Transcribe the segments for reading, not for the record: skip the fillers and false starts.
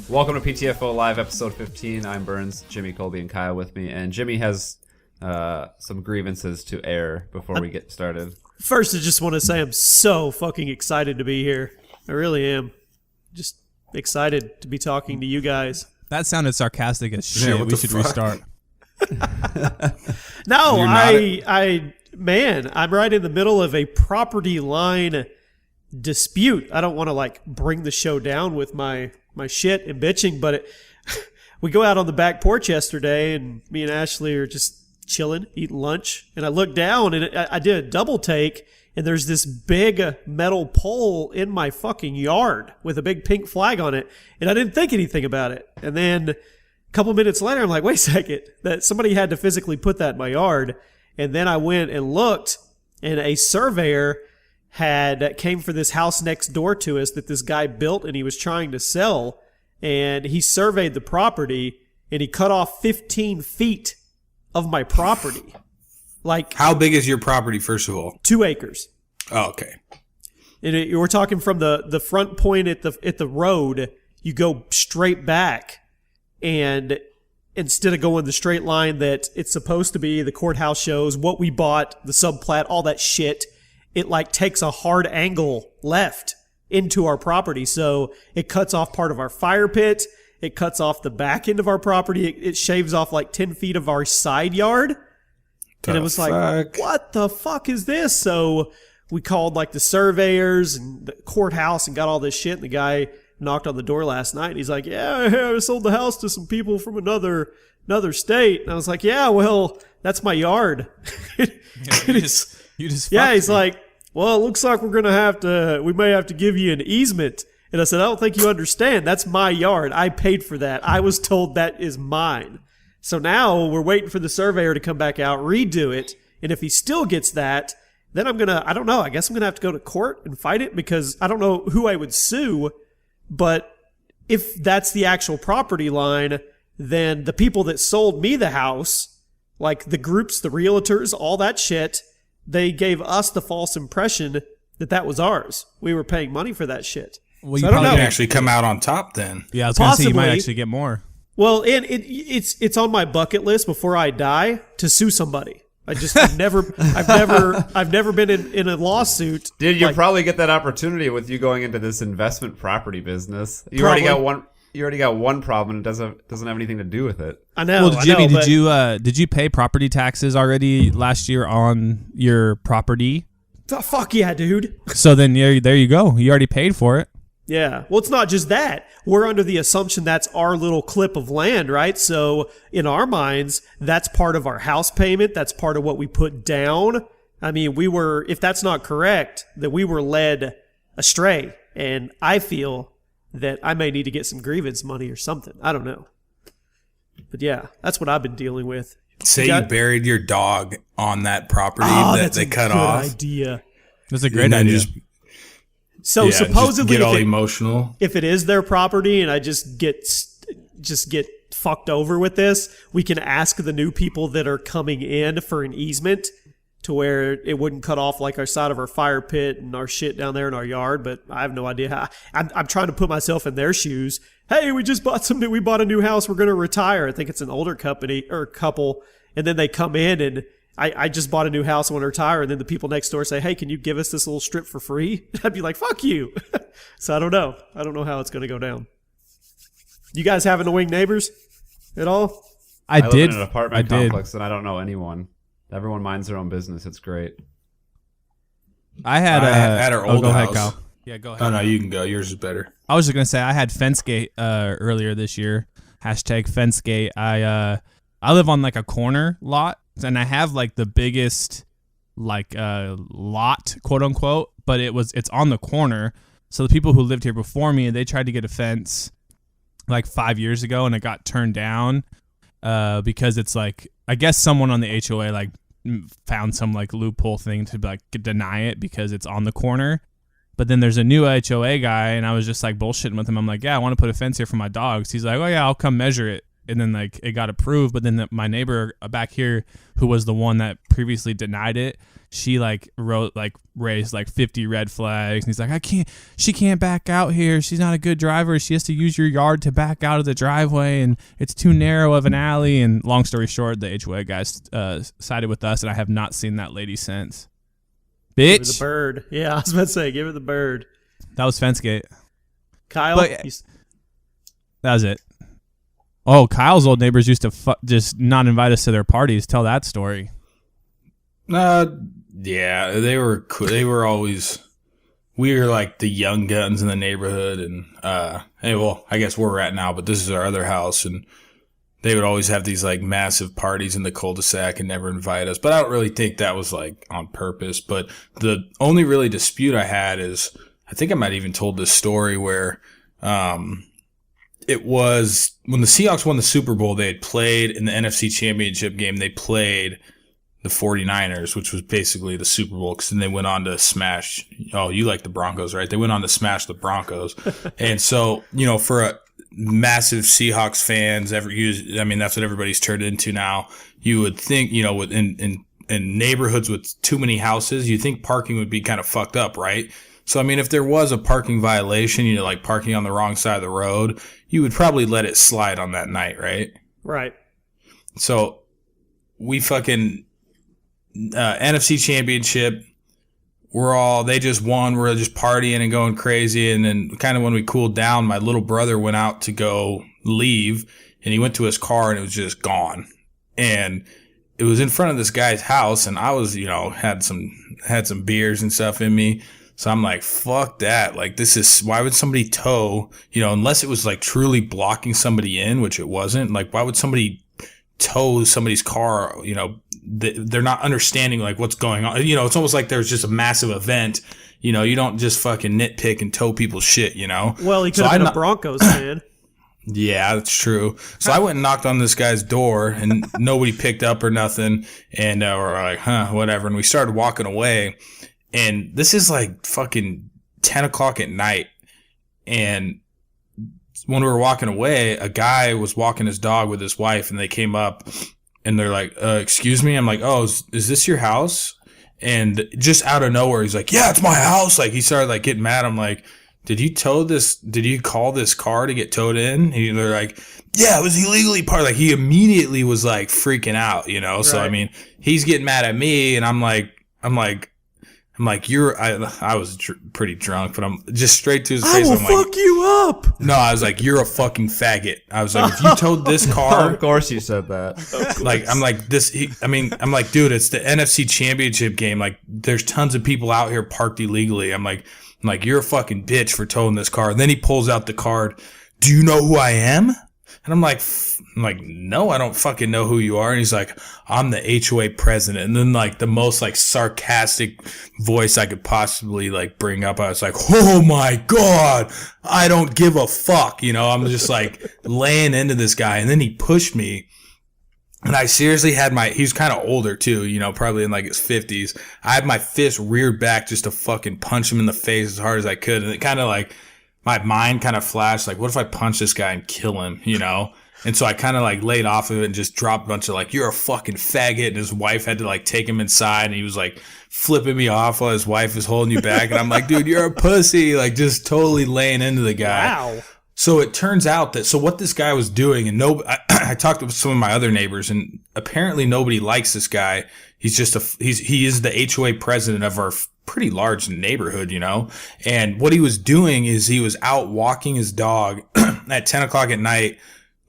Welcome to PTFO Live, episode 15. I'm Burns, Jimmy, Colby, and Kyle with me. And Jimmy has some grievances to air before we get started. First, I just want to say I'm so fucking excited to be here. I really am. Just excited to be talking to you guys. That sounded sarcastic as shit. Yeah, we should restart. No, I'm right in the middle of a property line dispute. I don't want to bring the show down with my shit and bitching, but we go out on the back porch yesterday, and me and Ashley are just chilling, eating lunch, and I look down, and I did a double take, and there's this big metal pole in my fucking yard with a big pink flag on it, and I didn't think anything about it. And then a couple minutes later, I'm like, wait a second, that somebody had to physically put that in my yard. And then I went and looked, and a surveyor came for this house next door to us that this guy built and he was trying to sell, and he surveyed the property and he cut off 15 feet of my property. How big is your property, first of all? 2 acres. Oh, okay. And we're talking from the front point at the road, you go straight back, and instead of going the straight line that it's supposed to be, the courthouse shows, what we bought, the subplat, all that shit, it takes a hard angle left into our property. So it cuts off part of our fire pit. It cuts off the back end of our property. It shaves off 10 feet of our side yard. And it was what the fuck is this? So we called the surveyors and the courthouse and got all this shit. And the guy knocked on the door last night. And he's like, yeah, I sold the house to some people from another state. And I was like, yeah, well, that's my yard. You just he's like, well, it looks like we may have to give you an easement. And I said, I don't think you understand. That's my yard. I paid for that. I was told that is mine. So now we're waiting for the surveyor to come back out, redo it. And if he still gets that, then I don't know, I guess I'm going to have to go to court and fight it, because I don't know who I would sue. But if that's the actual property line, then the people that sold me the house, the groups, the realtors, all that shit, they gave us the false impression that was ours. We were paying money for that shit. Well, so you I don't know. Can actually come out on top then. Yeah, I was going to say you might actually get more. Well, and it's on my bucket list before I die to sue somebody. I've never been in a lawsuit. Dude, you'll probably get that opportunity with you going into this investment property business. You already got one problem, and it doesn't have anything to do with it. I know. Well, Jimmy, did you pay property taxes already last year on your property? Fuck yeah, dude. So then there you go. You already paid for it. Yeah. Well, it's not just that. We're under the assumption that's our little clip of land, right? So in our minds, that's part of our house payment. That's part of what we put down. I mean, if that's not correct, that we were led astray. And I feel that I may need to get some grievance money or something. I don't know. But yeah, that's what I've been dealing with. Say you buried your dog on that property that they cut off. That's a good idea. That's a great idea. So supposedly, get all emotional. If it is their property and I just get fucked over with this, we can ask the new people that are coming in for an easement to where it wouldn't cut off our side of our fire pit and our shit down there in our yard. But I have no idea how. I'm trying to put myself in their shoes. Hey, we bought a new house. We're going to retire. I think it's an older couple. And then they come in and I just bought a new house, I want to retire, and then the people next door say, hey, can you give us this little strip for free? I'd be like, fuck you. So I don't know. I don't know how it's going to go down. You guys have annoying neighbors at all? I live in an apartment complex, and I don't know anyone. Everyone minds their own business. It's great. I had at our old go house. Ahead, Kyle. Yeah, go ahead. Oh, no, you can go. Yours is better. I was just going to say, I had FenceGate earlier this year. #FenceGate. I live on a corner lot. And I have the biggest lot, quote unquote, but it's on the corner. So the people who lived here before me, they tried to get a fence 5 years ago, and it got turned down because it's I guess someone on the HOA found some loophole thing to deny it because it's on the corner. But then there's a new HOA guy, and I was just bullshitting with him. I'm like, yeah, I want to put a fence here for my dogs. He's like, oh yeah, I'll come measure it. and then like it got approved, but then my neighbor back here, who was the one that previously denied it, she like raised like 50 red flags, and he's like, she can't back out here, she's not a good driver, she has to use your yard to back out of the driveway, and it's too narrow of an alley. And long story short, the HOA guys sided with us, and I have not seen that lady since. Give her Bitch. the bird. Yeah, I was about to say, give her the bird. That was Fencegate. Kyle, That was it. Oh, Kyle's old neighbors used to just not invite us to their parties. Tell that story. Yeah, they were cool. They were always, we were like the young guns in the neighborhood, and hey, well, I guess where we're at now, but this is our other house, and they would always have these like massive parties in the cul-de-sac and never invite us. But I don't really think that was like on purpose. But the only really dispute I had is, I think I might even told this story where it was when the Seahawks won the Super Bowl, they had played in the NFC Championship game, they played the 49ers, which was basically the Super Bowl, because then they went on to smash, oh, you like the Broncos, right? They went on to smash the Broncos. And so, for a massive Seahawks fans, that's what everybody's turned into now. You would think, in neighborhoods with too many houses, you think parking would be kind of fucked up, right? So, if there was a parking violation, like parking on the wrong side of the road, you would probably let it slide on that night, right? Right. So we fucking NFC Championship. They just won. We're just partying and going crazy. And then kind of when we cooled down, my little brother went out to go leave, and he went to his car and it was just gone. And it was in front of this guy's house, and I was, had some beers and stuff in me. So I'm like, fuck that. Like, why would somebody tow, unless it was like truly blocking somebody in, which it wasn't. Like, why would somebody tow somebody's car? They're not understanding like what's going on. It's almost like there's just a massive event. You don't just fucking nitpick and tow people's shit, Well, he could have been a Broncos fan. Yeah, that's true. So I went and knocked on this guy's door, and nobody picked up or nothing. And we're like, whatever. And we started walking away. And this is like fucking 10 o'clock at night. And when we were walking away, a guy was walking his dog with his wife, and they came up and they're like, excuse me. I'm like, oh, is this your house? And just out of nowhere, he's like, yeah, it's my house. Like, he started like getting mad. I'm like, did you call this car to get towed in? And they're like, yeah, it was illegally parked. Like, he immediately was like freaking out, Right. So, he's getting mad at me, and I'm like, I was pretty drunk, but I'm just straight to his face. I will I'm fuck like, you up. no, I was like, you're a fucking faggot. I was like, if you towed this car, Of course you said that. like, I'm like this. I'm like, dude, it's the NFC Championship game. Like, there's tons of people out here parked illegally. I'm like, you're a fucking bitch for towing this car. And then he pulls out the card. Do you know who I am? And I'm like, no, I don't fucking know who you are. And he's like, I'm the HOA president. And then like the most like sarcastic voice I could possibly like bring up, I was like, oh my God, I don't give a fuck. I'm just like laying into this guy. And then he pushed me. And I seriously had he was kind of older too, probably in like his 50s. I had my fist reared back just to fucking punch him in the face as hard as I could. And it kind of like, my mind kind of flashed, like, what if I punch this guy and kill him, And so I kind of like laid off of it and just dropped a bunch of like, you're a fucking faggot. And his wife had to like take him inside, and he was like flipping me off while his wife was holding you back. And I'm like, dude, you're a pussy. Like, just totally laying into the guy. Wow. So it turns out that, what this guy was doing, and I talked to some of my other neighbors, and apparently nobody likes this guy. He's just he is the HOA president of our pretty large neighborhood, And what he was doing is he was out walking his dog at 10 o'clock at night,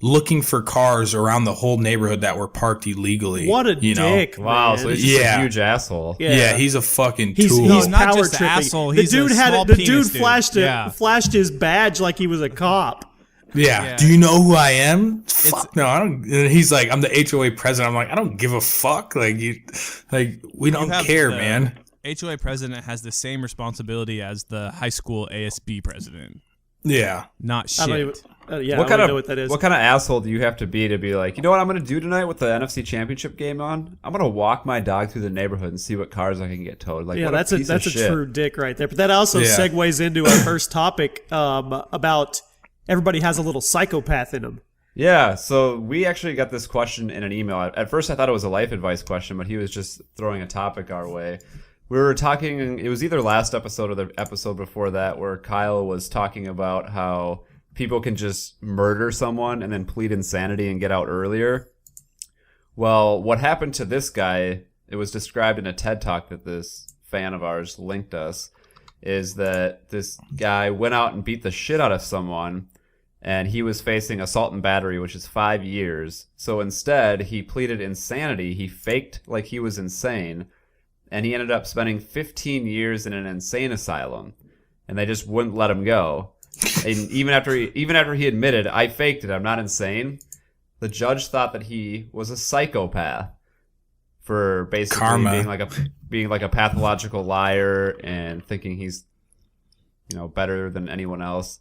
looking for cars around the whole neighborhood that were parked illegally. What a dick! Wow, man. so he's just a huge asshole. Yeah, he's a fucking He's tool. No, not power just tripping. asshole, The he's dude a small the penis dude dude. flashed his badge like he was a cop. Yeah. Do you know who I am? Fuck no, I don't. And he's like, I'm the HOA president. I'm like, I don't give a fuck. Like, we don't care, man. HOA president has the same responsibility as the high school ASB president. Yeah. Not I don't shit. even, What I kind don't of know what that is. What kind of asshole do you have to be like, you know what I'm going to do tonight with the NFC Championship game on? I'm going to walk my dog through the neighborhood and see what cars I can get towed. Like, Yeah, what that's piece a of shit. true dick right there. But that also Yeah. segues into our first topic about everybody has a little psychopath in them. Yeah, so we actually got this question in an email. At first, I thought it was a life advice question, but he was just throwing a topic our way. We were talking, it was either last episode or the episode before that, where Kyle was talking about how people can just murder someone and then plead insanity and get out earlier. Well, what happened to this guy, it was described in a TED Talk that this fan of ours linked us, is that this guy went out and beat the shit out of someone, and he was facing assault and battery, which is 5 years. So instead, he pleaded insanity. He faked like he was insane, and he ended up spending 15 years in an insane asylum, and they just wouldn't let him go. And even after he admitted, I faked it, I'm not insane, the judge thought that he was a psychopath for basically Karma. being like a pathological liar and thinking he's, better than anyone else.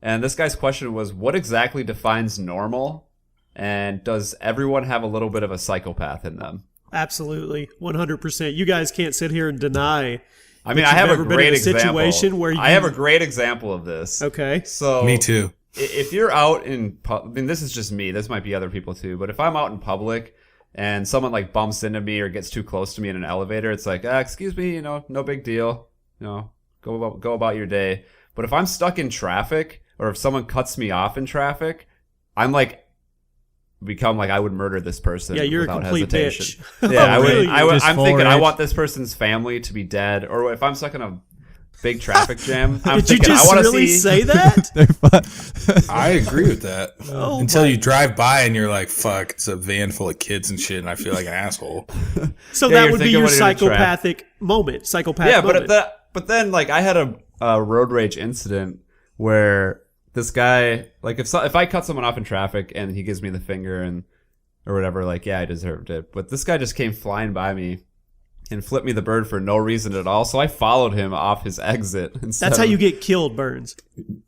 And this guy's question was, what exactly defines normal? And does everyone have a little bit of a psychopath in them? Absolutely, 100%. You guys can't sit here and deny. I mean, I have a ever been great in a example. situation where I have a great example of this. Okay. So Me too. If you're out in, I mean, this is just me. This might be other people too. But if I'm out in public and someone like bumps into me or gets too close to me in an elevator, it's like, excuse me, no big deal. Go about your day. But if I'm stuck in traffic or if someone cuts me off in traffic, I'm like, become like I would murder this person. Yeah, you're without a complete hesitation. bitch. Yeah, Oh, really? I'm full thinking I rage. want this person's family to be dead, or if I'm stuck in a big traffic jam, I'm Did you thinking I just want to really see. say that? I agree with that. Oh, Until you drive by and you're like, fuck, it's a van full of kids and shit, and I feel like an asshole. So Yeah, that you're would be thinking your when you're in a trap. psychopathic moment. Yeah, Moment. but then like I had a road rage incident where this guy, like if I cut someone off in traffic and he gives me the finger and or whatever, like yeah, I deserved it. But this guy just came flying by me and flipped me the bird for no reason at all. So I followed him off his exit. That's how you get killed, Burns.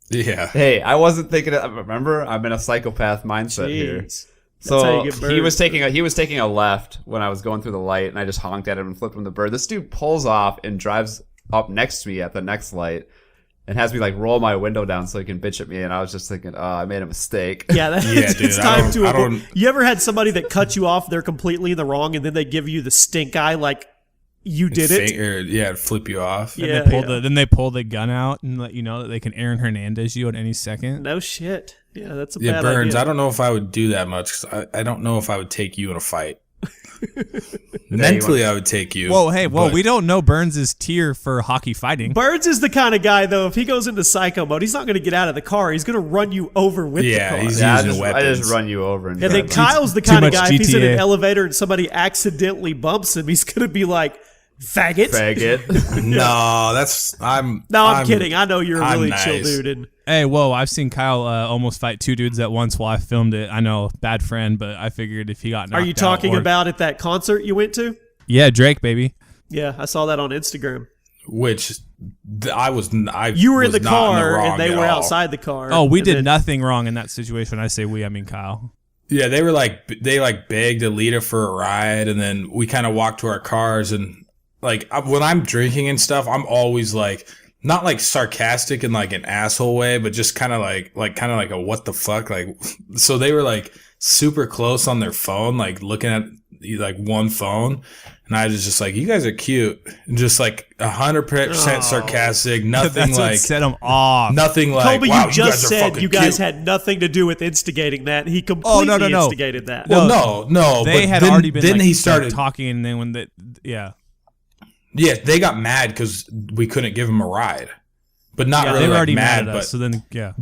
Yeah. Hey, I wasn't thinking. Remember, I'm in a psychopath mindset here. Jeez. That's So how you get he was burned. taking a left when I was going through the light, and I just honked at him and flipped him the bird. This dude pulls off and drives up next to me at the next light, and has me like roll my window down so he can bitch at me. And I was just thinking, oh, I made a mistake. Yeah, Yeah, dude, it's time I to avoid. don't- You ever had somebody that cut you off? They're completely in the wrong, and then they give you the stink eye, like you did it. Yeah, flip you off. Yeah. Then they pull the gun out and let you know that they can Aaron Hernandez you at any second. No shit. Yeah, that's a Yeah, bad Burns, idea. I don't know if I would do that much, 'cause I don't know if I would take you in a fight. Mentally, I would take you. Whoa, but- we don't know Burns' tier for hockey fighting. Burns is the kind of guy, though, if he goes into psycho mode, he's not going to get out of the car. He's going to run you over with Yeah, the car. he's Yeah, I using just weapons. run you over. And then drive. Kyle's the too kind of much guy, if he's in an GTA. elevator and somebody accidentally bumps him, he's going to be like, faggot. Faggot. No, that's I'm. No, I'm kidding. I know you're a I'm really chill nice. dude. And Hey, whoa, I've seen Kyle almost fight two dudes at once while I filmed it. I know, bad friend, but I figured if he got knocked are you out talking or- about at that concert you went to? Yeah, Drake, baby. Yeah, I saw that on Instagram. Which I was. You were in was the not car wrong and they at were all. outside the car. Oh, we and did then- nothing wrong in that situation. When I say we, I mean Kyle. Yeah, they were like they begged Alita for a ride, and then we kind of walked to our cars. And like when I'm drinking and stuff, I'm always like not like sarcastic in like an asshole way, but just kind of like a what the fuck like. So they were like super close on their phone, like looking at like one phone. And I was just like, you guys are cute. And just like 100% sarcastic. Nothing That's like, what set him off. nothing like, Colby, wow, you just you guys are said fucking you guys cute. had nothing to do with instigating that. He completely no. instigated that. Well, no. They but had then, already been then like, he started like, talking, and then when Yeah, they got mad because we couldn't give him a ride. But not yeah, really they were like already mad at but us. So then, yeah.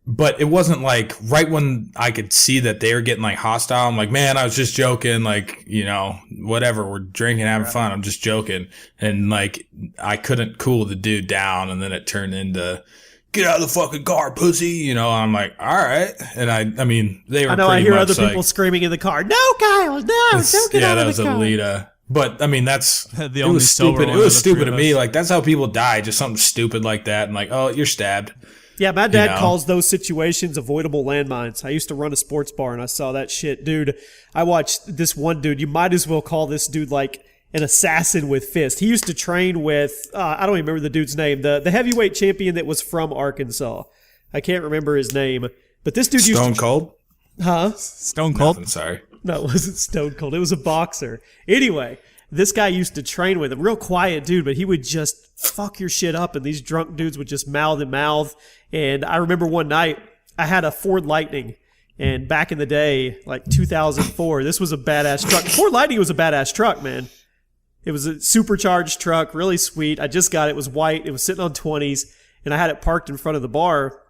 but it wasn't like right when I could see that they were getting like hostile. I'm like, man, I was just joking. Like, whatever. We're drinking, having fun. I'm just joking. And like, I couldn't cool the dude down. And then it turned into, get out of the fucking car, pussy. I'm like, all right. And I mean, they were I know. pretty I hear much other like, people screaming in the car. No, Kyle, no, don't get yeah, out that of was the car. Alita. But I mean, that's The it only was sober stupid. one It of was the stupid three to of me. us. Like that's how people die, just something stupid like that, and like, oh, you're stabbed. Yeah, my dad know? calls those situations avoidable landmines. I used to run a sports bar and I saw that shit. Dude, I watched this one dude. You might as well call this dude like an assassin with fists. He used to train with, I don't even remember the dude's name, the heavyweight champion that was from Arkansas. I can't remember his name. But this dude used Stone to... Cold. Huh? Stone Cold. Nothing, sorry. No, it wasn't Stone Cold. It was a boxer. Anyway, this guy used to train with him. Real quiet dude, but he would just fuck your shit up, and these drunk dudes would just mouth and mouth. And I remember one night, I had a Ford Lightning. And back in the day, like 2004, this was a badass truck. Ford Lightning was a badass truck, man. It was a supercharged truck, really sweet. I just got it. It was white. It was sitting on 20s, and I had it parked in front of the bar.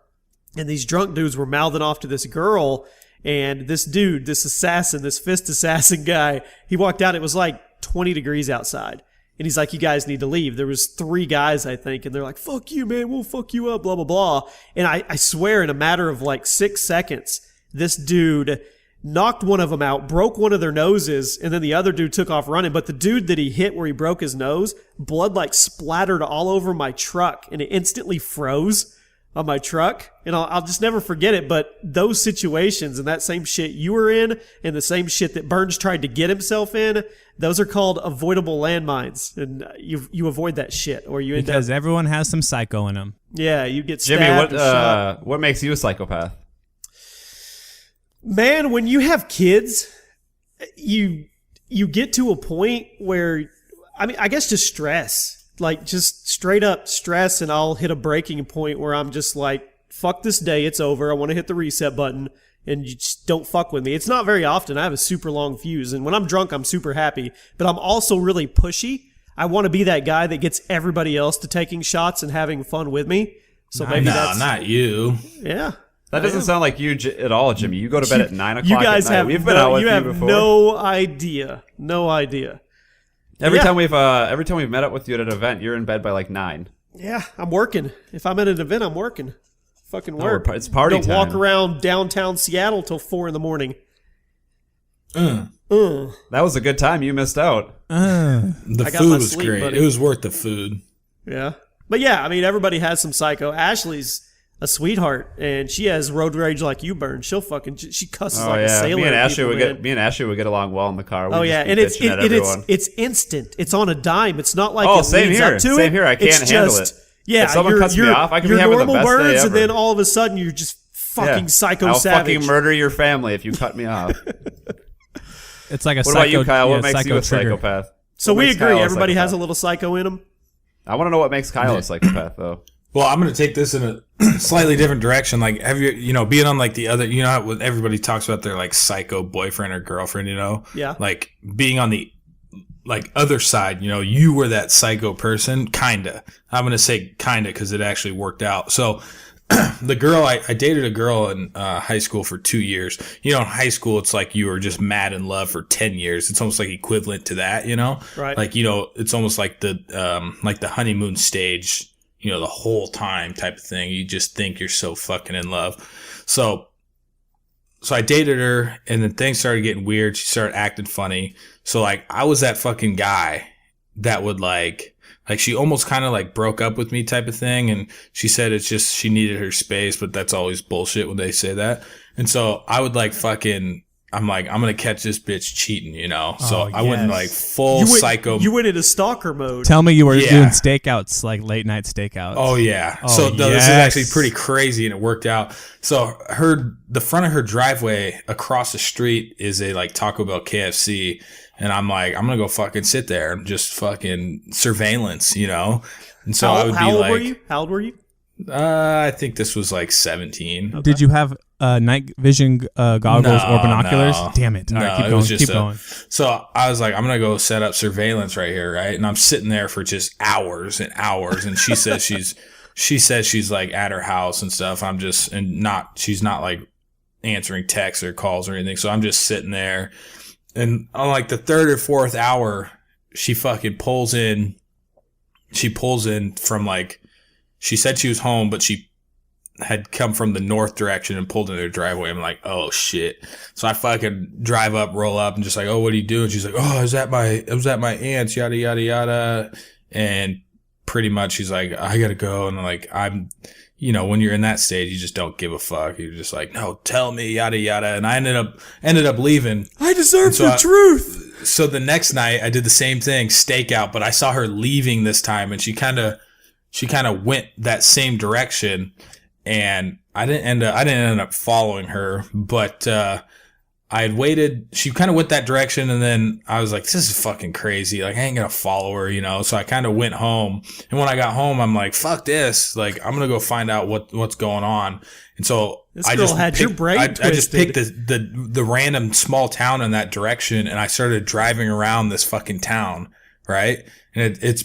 And these drunk dudes were mouthing off to this girl. And this dude, this assassin, this fist assassin guy, he walked out. It was like 20 degrees outside. And he's like, you guys need to leave. There was 3 guys, I think. And they're like, fuck you, man. We'll fuck you up, blah, blah, blah. And I swear in a matter of like 6 seconds, this dude knocked one of them out, broke one of their noses, and then the other dude took off running. But the dude that he hit where he broke his nose, blood like splattered all over my truck, and it instantly froze on my truck. And I'll just never forget it. But those situations and that same shit you were in and the same shit that Burns tried to get himself in, those are called avoidable landmines. And you avoid that shit, or you end Because up... everyone has some psycho in them. Yeah, you get stabbed Jimmy, or shot. what makes you a psychopath? Man, when you have kids, you get to a point where, I mean, I guess just stress. Like, just straight up stress, and I'll hit a breaking point where I'm just like, fuck this day, it's over. I want to hit the reset button, and you just don't fuck with me. It's not very often. I have a super long fuse, and when I'm drunk, I'm super happy. But I'm also really pushy. I want to be that guy that gets everybody else to taking shots and having fun with me. So maybe that's... No, not you. Yeah. That doesn't sound like you at all, Jimmy. You go to bed at 9 o'clock. You guys at night. have We've been out with you have before. no idea. No idea. Every Yeah. time we've met up with you at an event, you're in bed by like 9. Yeah, I'm working. If I'm at an event, I'm working. Fucking work. It's party Don't time. walk around downtown Seattle till 4 in the morning. That was a good time. You missed out. The I got food my was sleep, great. buddy. It was worth the food. Yeah. But yeah, I mean, everybody has some psycho. Ashley's a sweetheart, and she has road rage like you, Burn. She cusses Oh like a yeah, sailor. me and at Ashley people, would man. get along well in the car. We'd Oh just yeah, be and bitching at everyone. it's instant. It's on a dime. It's not like Oh, it same leads here. up to Same it. here. I can't It's handle just, it. Yeah, If someone cuts me off, I can be you're having the normal best day Burns, and ever. then all of a sudden you're just fucking psycho I'll savage. fucking murder your family if you cut me off. It's like a What psycho. about you, Kyle? yeah, What makes you a trigger. psychopath? So What we makes agree. Kyle a Everybody has a psychopath? little psycho in them. I want to know what makes Kyle a psychopath, though. Well, I'm going to take this in a slightly different direction. Like, have you, being on like the other, how when everybody talks about their like psycho boyfriend or girlfriend, Yeah. like being on the like other side, you were that psycho person, kinda. I'm going to say kinda because it actually worked out. So the girl, I dated a girl in high school for 2 years. In high school, it's like you were just mad in love for 10 years. It's almost like equivalent to that, Right. Like, it's almost like the honeymoon stage, the whole time type of thing. You just think you're so fucking in love. So I dated her, and then things started getting weird. She started acting funny. So like, I was that fucking guy that would like she almost kind of like broke up with me type of thing. And she said it's just, she needed her space, but that's always bullshit when they say that. And so I would like I'm like, I'm going to catch this bitch cheating, So I went in like full psycho. You went into stalker mode. Tell me you were Yeah. doing stakeouts, like late night stakeouts. Oh yeah. Oh, So this is yes. actually pretty crazy, and it worked out. So the front of her driveway across the street is a like Taco Bell, KFC, and I'm like, I'm gonna go fucking sit there and just fucking surveillance, And so I would How be old like, were you? How old were you? I think this was like 17. Did you have night vision goggles or binoculars? No. Damn it! All right, No, keep it going. was just Keep going. So I was like, I'm gonna go set up surveillance right here, right? And I'm sitting there for just hours and hours. And she says she's like at her house and stuff. She's not like answering texts or calls or anything. So I'm just sitting there, and on like the third or fourth hour, she fucking pulls in. She pulls in from like, she said she was home, but she had come from the north direction and pulled in her driveway. I'm like, oh shit. So I fucking drive up, roll up, and just like, oh, what are you doing? She's like, oh, I was at my aunt's, yada, yada, yada. And pretty much she's like, I gotta go. And like, I'm, when you're in that stage, you just don't give a fuck. You're just like, no, tell me, yada, yada. And I ended up leaving. I deserve So the truth. So the next night I did the same thing, stakeout, but I saw her leaving this time, and she kind of went that same direction. and I didn't end up following her, but I had waited. She kind of went that direction, and then I was like, this is fucking crazy. Like, I ain't gonna follow her, you know? So I kind of went home. And when I got home, I'm like, fuck this. Like, I'm gonna go find out what's going on. And so This girl had your brain I just twisted. picked the random small town in that direction, and I started driving around this fucking town, right? And it's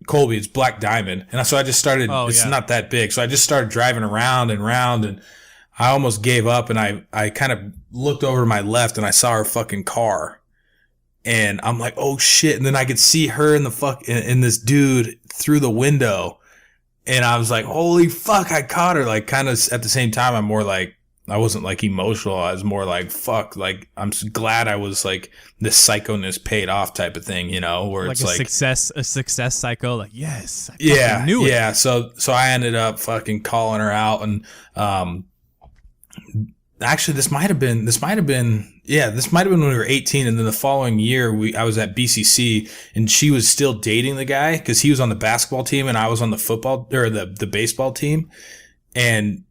Colby, it's Black Diamond. And so I just started, it's not that big. So I just started driving around and around, and I almost gave up, and I kind of looked over to my left, and I saw her fucking car. And I'm like, oh shit. And then I could see her and and this dude through the window. And I was like, holy fuck, I caught her. Like, kind of at the same time, I'm more like, I wasn't like emotional. I was more like, fuck, like, I'm glad I was like, this psycho-ness paid off type of thing, you know, where Like it's a like success psycho. Like, yes, I fucking knew it. Yeah. So I ended up fucking calling her out, and actually this might have been when we were 18, and then the following year I was at BCC, and she was still dating the guy because he was on the basketball team and I was on the football or the baseball team, and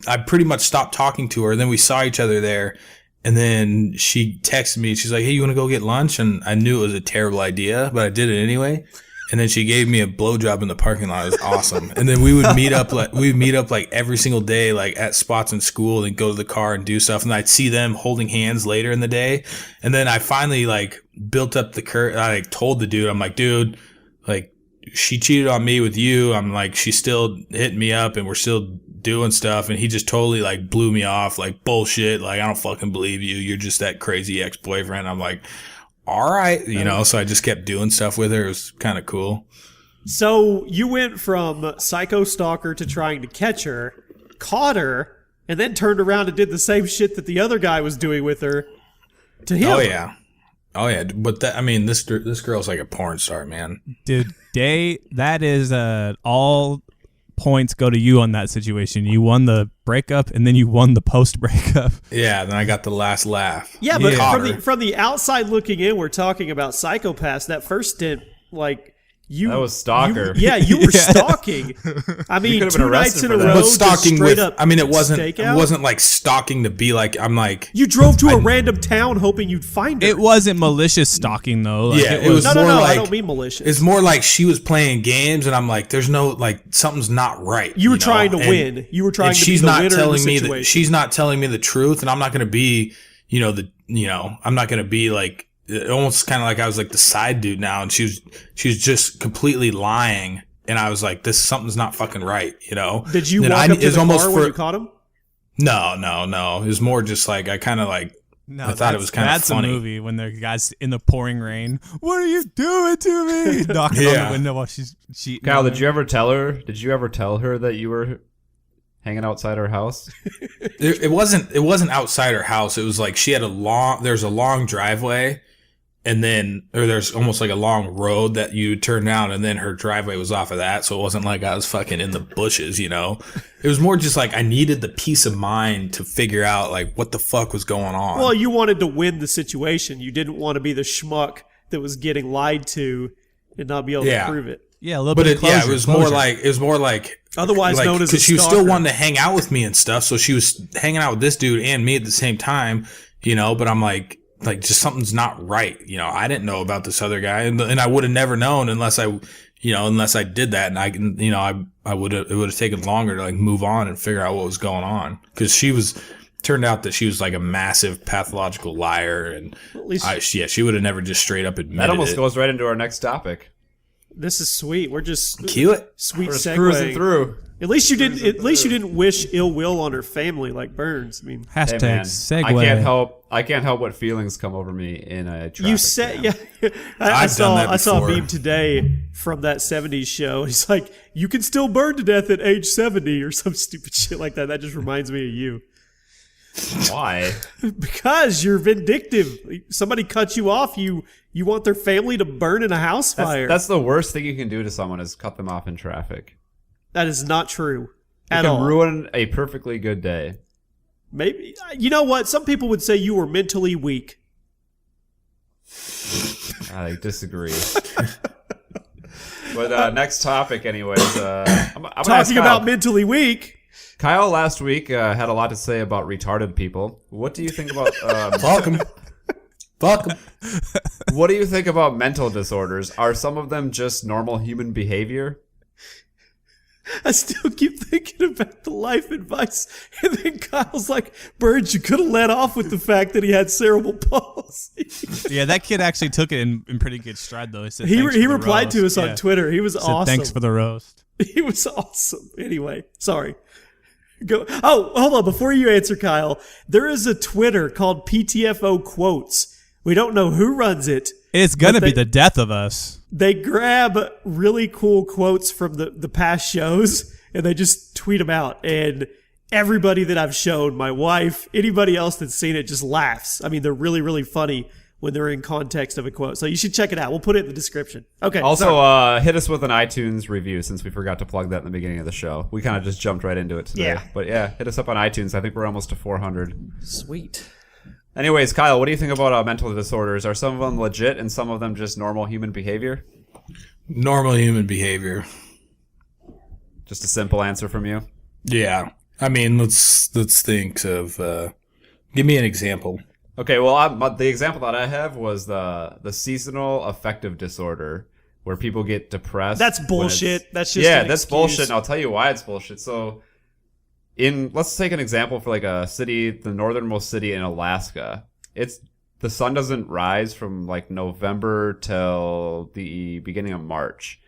I pretty much stopped talking to her. And then we saw each other there, and then she texted me. She's like, hey, you want to go get lunch? And I knew it was a terrible idea, but I did it anyway. And then she gave me a blowjob in the parking lot. It was awesome. And then we would meet up like every single day, like at spots in school, and go to the car and do stuff. And I'd see them holding hands later in the day. And then I finally like built up the courage. I like told the dude, I'm like, dude, like she cheated on me with you. I'm like, she's still hitting me up and we're still doing stuff. And he just totally like blew me off, like bullshit. Like, I don't fucking believe you. You're just that crazy ex-boyfriend. I'm like, all right, you know, so I just kept doing stuff with her. It was kind of cool. So you went from psycho stalker to trying to catch her, caught her, and then turned around and did the same shit that the other guy was doing with her to him. Oh yeah. But this girl's like a porn star, man. Dude, that is all points go to you on that situation. You won the breakup, and then you won the post breakup. Yeah, then I got the last laugh. Yeah, but Yeah. from the outside looking in, we're talking about psychopaths. That first stint, like That was stalker. You were stalking. I mean, could've been 2 nights arrested in a for that. row. But just stalking straight with, up I mean, it stakeout? wasn't like stalking to be like, I'm like, You drove to a random town hoping you'd find her. It wasn't malicious stalking though. Like, yeah, it was. more No, like, I don't mean malicious. it's more like she was playing games, and I'm like, there's no, like, something's not right. You were know? trying to And- win. You were trying and to be she's the not winner telling in the me situation. that she's not telling me the truth, and I'm not going to be, I'm not going to be like, almost kind of like I was like the side dude now, and she was just completely lying, and I was like, something's not fucking right, you know. Did you And walk up to the car when you for caught him? no. It was more just like I kind of like No, I thought it was kind of That's funny. a movie when the guy's in the pouring rain. What are you doing to me? Knocking on Yeah. the window while she's cheating. Kyle, on did him. you ever tell her? Did you ever tell her that you were hanging outside her house? It wasn't outside her house. It was like she had there's a long driveway, and then there's almost like a long road that you turn down, and then her driveway was off of that. So it wasn't like I was fucking in the bushes, you know. It was more just like I needed the peace of mind to figure out like what the fuck was going on. Well, you wanted to win the situation. You didn't want to be the schmuck that was getting lied to and not be able Yeah. to prove it. Yeah, a little but bit. it was more like Otherwise known as a because she was stalker. still wanting to hang out with me and stuff. So she was hanging out with this dude and me at the same time, you know. But I'm like just something's not right, you know. I didn't know about this other guy, and I would have never known unless I did that, and it would have taken longer to like move on and figure out what was going on, because turned out that she was like a massive pathological liar, and At least she would have never just straight up admitted That almost it. goes right into our next topic. this is sweet. We're just Cue it. sweet We're just cruising segue. through. At least you didn't. At least you didn't wish ill will on her family like Burns. I mean, Hashtag Hey man, segue. I can't help what feelings come over me in a traffic you said, jam. yeah. I I've done that I saw a before. meme today from that '70s show. He's like, "You can still burn to death at age 70," or some stupid shit like that. That just reminds me of you. Why? Because you're vindictive. Somebody cuts you off, you want their family to burn in a house fire. That's the worst thing you can do to someone is cut them off in traffic. That is not true It at can all. ruin a perfectly good day. Maybe you know what? Some people would say you were mentally weak. I disagree. But next topic, anyways. I'm gonna ask Talking Kyle. about mentally weak. Kyle last week had a lot to say about retarded people. What do you think about? Fuck 'em. Fuck 'em. What do you think about mental disorders? Are some of them just normal human behavior? I still keep thinking about the life advice. And then Kyle's like, Birds, you could have let off with the fact that he had cerebral palsy. Yeah, that kid actually took it in pretty good stride, though. He said He thanks for the replied to roast. us on Yeah. Twitter. He was Said, awesome. thanks for the roast. He was awesome. Anyway, sorry. Go. Oh, hold on. Before you answer, Kyle, there is a Twitter called PTFO Quotes. We don't know who runs it. It's going to But be they- the death of us. They grab really cool quotes from the past shows and they just tweet them out. And everybody that I've shown, my wife, anybody else that's seen it just laughs. I mean, they're really, really funny when they're in context of a quote. So you should check it out. We'll put it in the description. Okay. Also, hit us with an iTunes review since we forgot to plug that in the beginning of the show. We kind of just jumped right into it today. Yeah. But yeah, hit us up on iTunes. I think we're almost to 400. Sweet. Anyways, Kyle, what do you think about mental disorders? Are some of them legit and some of them just normal human behavior? Normal human behavior. Just a simple answer from you. Yeah. I mean, let's think of. Give me an example. Okay, well, the example that I have was the seasonal affective disorder, where people get depressed. That's when bullshit. it's- That's just yeah, an that's excuse. bullshit. And I'll tell you why it's bullshit. So, let's take an example for like a city, the northernmost city in Alaska. The sun doesn't rise from like November till the beginning of March.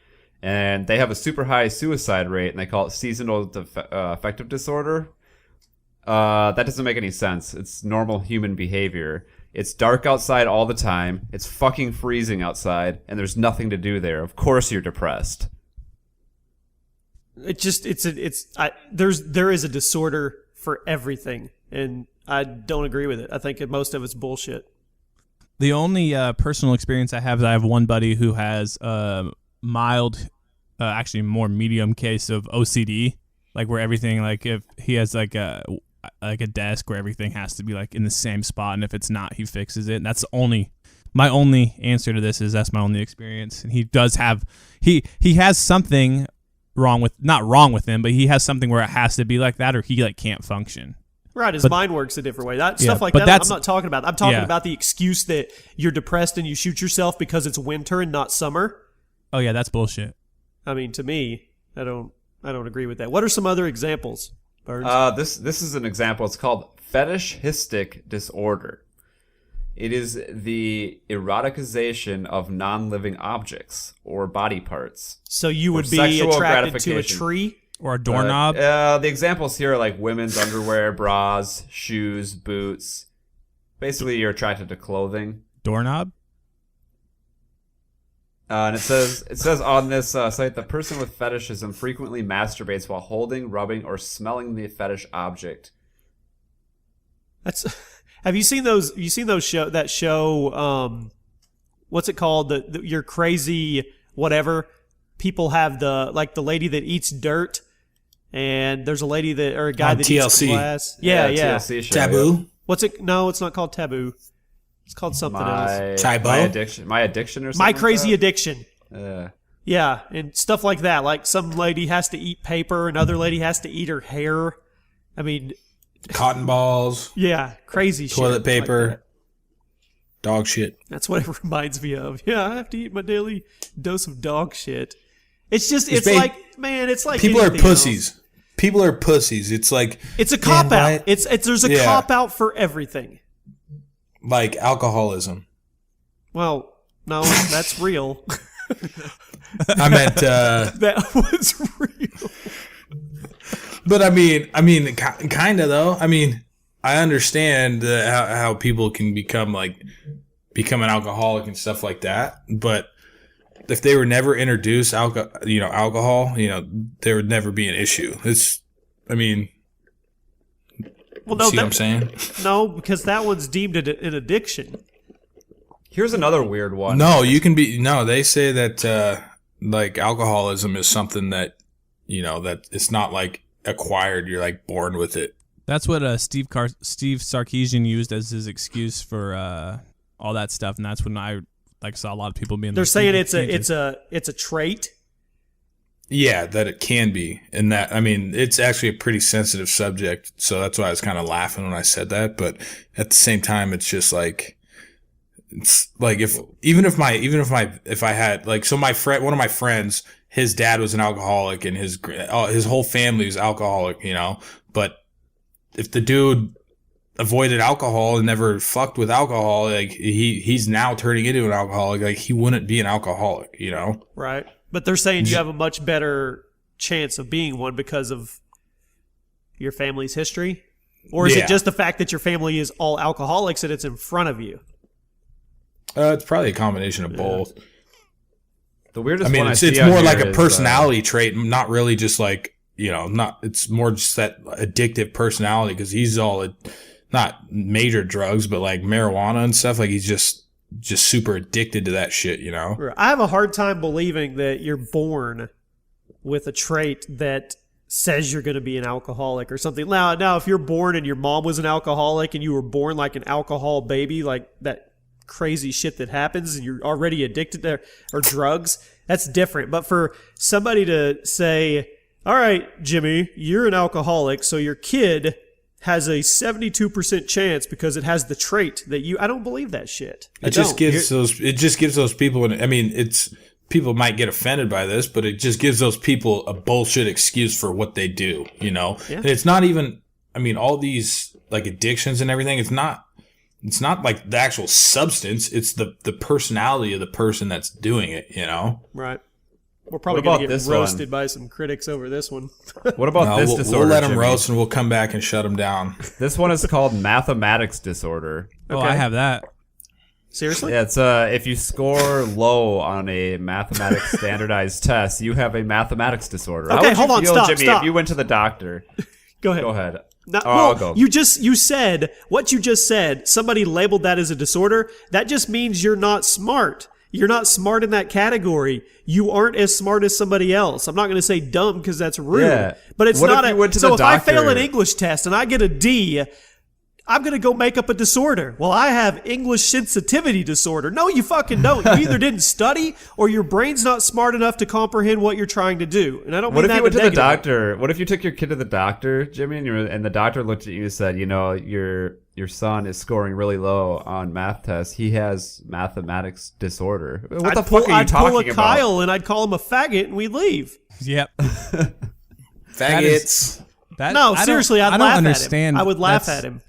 And they have a super high suicide rate, and they call it seasonal affective disorder. That doesn't make any sense. It's normal human behavior. It's dark outside all the time. It's fucking freezing outside, and there's nothing to do there. Of course you're depressed. There is a disorder for everything, and I don't agree with it. I think most of it's bullshit. The only personal experience I have is I have one buddy who has mild, actually more medium case of OCD, like where everything, like if he has like a desk where everything has to be like in the same spot, and if it's not, he fixes it. And that's my only answer to this is that's my only experience. And he does have he has something not wrong with him, but he has something where it has to be like that, or he like can't function. Right, his But- mind works a different way. Stuff Yeah, like but that, that's- I'm not talking about. I'm talking yeah. about the excuse that you're depressed and you shoot yourself because it's winter and not summer. Oh yeah, that's bullshit. I mean, to me, I don't agree with that. What are some other examples, Burns? This is an example. It's called fetishistic disorder. It is the eroticization of non-living objects or body parts. So you would be sexual attracted to a gratification. tree? Or a doorknob. The examples here are like women's underwear, bras, shoes, boots. Basically, you're attracted to clothing. Doorknob. And it says on this site, the person with fetishism frequently masturbates while holding, rubbing, or smelling the fetish object. That's. Have you seen those? That show? What's it called? The You're Crazy Whatever. People have the lady that eats dirt, and there's a lady or a guy On that eats TLC. glass. Yeah. TLC show, Taboo. What's it? No, it's not called Taboo. It's called something else. Tybo? My addiction or something. My Crazy Addiction. Yeah. Yeah, and stuff like that. Like some lady has to eat paper, another lady has to eat her hair. I mean, Cotton balls. yeah, crazy shit. Toilet like paper. that. Dog shit. That's what it reminds me of. Yeah, I have to eat my daily dose of dog shit. It's just, it's ba- like, man, it's like People are anything pussies. else. People are pussies. It's like It's a cop Man, out. There's a Yeah. cop out for everything. like alcoholism. Well, no, that's real. I meant, That was real. but I mean, kind of though. I mean, I understand how people can become an alcoholic and stuff like that. But if they were never introduced alcohol, there would never be an issue. I mean, Well, no, see what I'm saying? no, because that one's deemed an addiction. Here's another weird one. No, you can be. No, they say that like alcoholism is something that that it's not like acquired. You're like born with it. That's what Steve Sarkeesian used as his excuse for all that stuff, and that's when I saw a lot of people being. They're like, saying "You it's can't just-" a trait, Yeah, that it can be. And that, I mean, it's actually a pretty sensitive subject. So that's why I was kind of laughing when I said that. But at the same time, it's just like, it's like if I had like, so one of my friends, his dad was an alcoholic and his whole family was alcoholic, you know, but if the dude avoided alcohol and never fucked with alcohol, like he's now turning into an alcoholic, like he wouldn't be an alcoholic, you know? Right. But they're saying you have a much better chance of being one because of your family's history? Or is it just the fact that your family is all alcoholics and it's in front of you? It's probably a combination of both. The weirdest I mean, one it's see more on like here a is, personality trait, not really just like, you know, it's more just that addictive personality because he's all, not major drugs, but like marijuana and stuff. Like he's just super addicted to that shit, you know? I have a hard time believing that you're born with a trait that says you're going to be an alcoholic or something. Now, if you're born and your mom was an alcoholic and you were born like an alcohol baby, like that crazy shit that happens and you're already addicted to or drugs, that's different. But for somebody to say, all right, Jimmy, you're an alcoholic, so your kid has a 72% chance because it has the trait that I don't believe that shit. It just gives those people, I mean, people might get offended by this, but it just gives those people a bullshit excuse for what they do, you know? Yeah. And it's not even, I mean, all these like addictions and everything, it's not like the actual substance, it's the personality of the person that's doing it, you know? Right. We're probably going to get roasted by some critics over this one. What about this disorder? We'll let them Jimmy? roast and we'll come back and shut them down. This one is called mathematics disorder. Oh, I have that. Seriously? Yeah, it's if you score low on a mathematics standardized test, you have a mathematics disorder. Okay, How would hold you on, feel, stop, Jimmy, stop. if you went to the doctor? Go ahead. Go ahead. I'll go. You said what you just said. Somebody labeled that as a disorder. That just means you're not smart. You're not smart in that category. You aren't as smart as somebody else. I'm not going to say dumb because that's rude. Yeah. But it's what not if you went to so the if doctor? I fail an English test and I get a D, I'm going to go make up a disorder. Well, I have English sensitivity disorder. No, you fucking don't. You either didn't study or your brain's not smart enough to comprehend what you're trying to do. And I don't mean what if that you went to the negatively. doctor? What if you took your kid to the doctor, Jimmy, and the doctor looked at you and said, you know, your son is scoring really low on math tests. He has mathematics disorder. What the fuck are you talking about? I'd pull a Kyle and I'd call him a faggot and we'd leave. Yep. Faggots. Seriously, I'd laugh at him. I would laugh at him.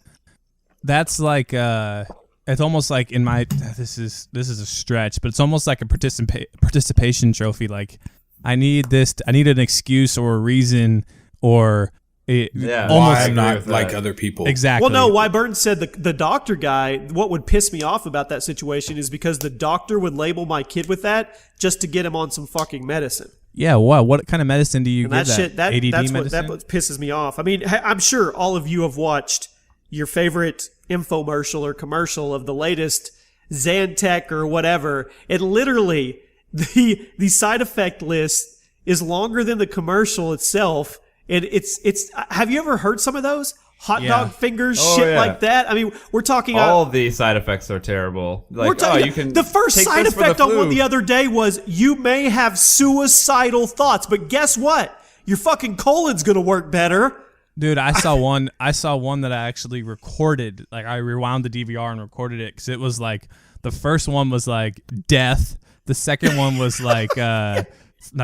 That's like it's almost like in my this is a stretch, but it's almost like a participation trophy. Like I need an excuse or a reason or why I'm not like other people. Exactly. Well, no, why Burton said the doctor guy, what would piss me off about that situation is because the doctor would label my kid with that just to get him on some fucking medicine. Yeah, what kind of medicine do you give that? ADD that's medicine? what pisses me off. I mean, I'm sure all of you have watched your favorite infomercial or commercial of the latest Zantec or whatever. It literally, the side effect list is longer than the commercial itself. It's have you ever heard some of those? Hot dog fingers, like that. I mean, we're talking all of the side effects are terrible. Like, you can the first side effect on one the other day was you may have suicidal thoughts, but guess what? Your fucking colon's gonna work better. Dude, I saw one that I actually recorded. Like I rewound the DVR and recorded it because it was like the first one was like death, the second one was like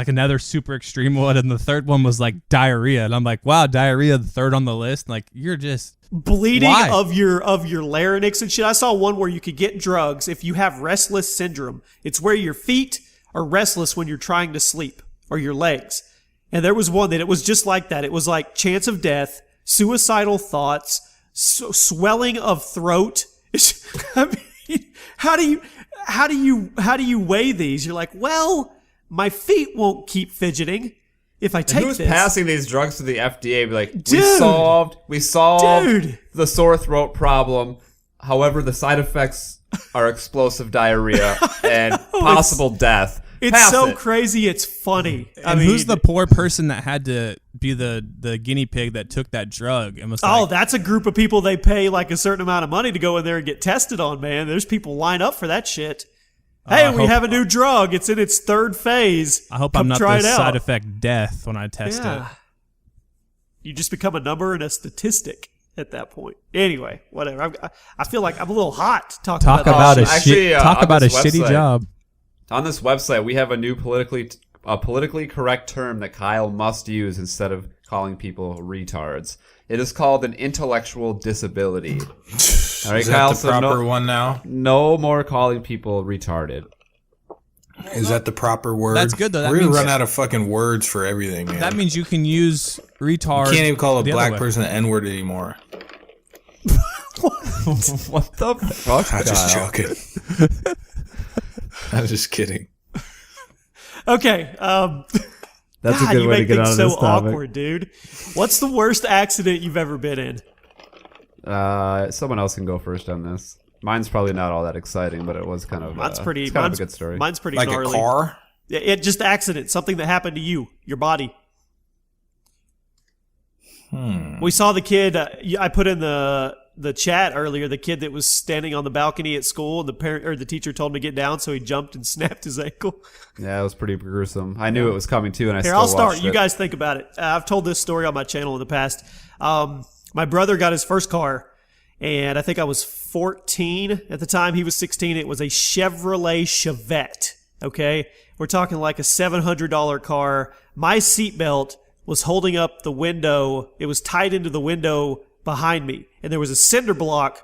another super extreme one, and the third one was like diarrhea. And I'm like, wow, diarrhea, the third on the list. Like you're just bleeding of your larynx and shit. I saw one where you could get drugs if you have restless syndrome. It's where your feet are restless when you're trying to sleep, or your legs. And there was one that it was just like that. It was like chance of death, suicidal thoughts, swelling of throat. I mean, how do you weigh these? You're like, well, my feet won't keep fidgeting if I take who's this. Passing these drugs to the FDA? Be like, Dude, we solved the sore throat problem. However, the side effects are explosive diarrhea and possible death. It's crazy. It's funny. And who's the poor person that had to be the guinea pig that took that drug? And was that's a group of people they pay like a certain amount of money to go in there and get tested on, man. There's people line up for that shit. Hey, I we hope- have a new drug. It's in its third phase. I hope Come I'm not try the it out. side effect death when I test it. You just become a number and a statistic at that point. Anyway, whatever. I feel like I'm a little hot talking Talk about about that. a Actually, shit. Talk on about a this shitty website- job. On this website, we have a new politically correct term that Kyle must use instead of calling people retards. It is called an intellectual disability. All right, Is Kyle. that the So proper one now? no more calling people retarded. Is that the proper word? That's good, though. That We're gonna means- run out of fucking words for everything, man. That means you can use retard. you can't even call a the other black way. person the N-word anymore. What the fuck, I'm just Kyle? joking. I'm just kidding. Okay. That's God, a good you way to make get out things of so this topic. awkward, dude. What's the worst accident you've ever been in? Someone else can go first on this. Mine's probably not all that exciting, but it was kind of Mine's pretty. it's kind mine's, of a good story. Mine's pretty Like gnarly. a car? It just accident, something that happened to you, your body. We saw the kid. I put in the chat earlier. The kid that was standing on the balcony at school, and the parent or the teacher told him to get down, so he jumped and snapped his ankle. Yeah, it was pretty gruesome. I knew it was coming too, and I Here, still I'll start. watched You it. guys think about it. I've told this story on my channel in the past. My brother got his first car, and I think I was 14 at the time. He was 16. It was a Chevrolet Chevette. Okay, we're talking like a $700 car. My seatbelt was holding up the window. It was tied into the window behind me, and there was a cinder block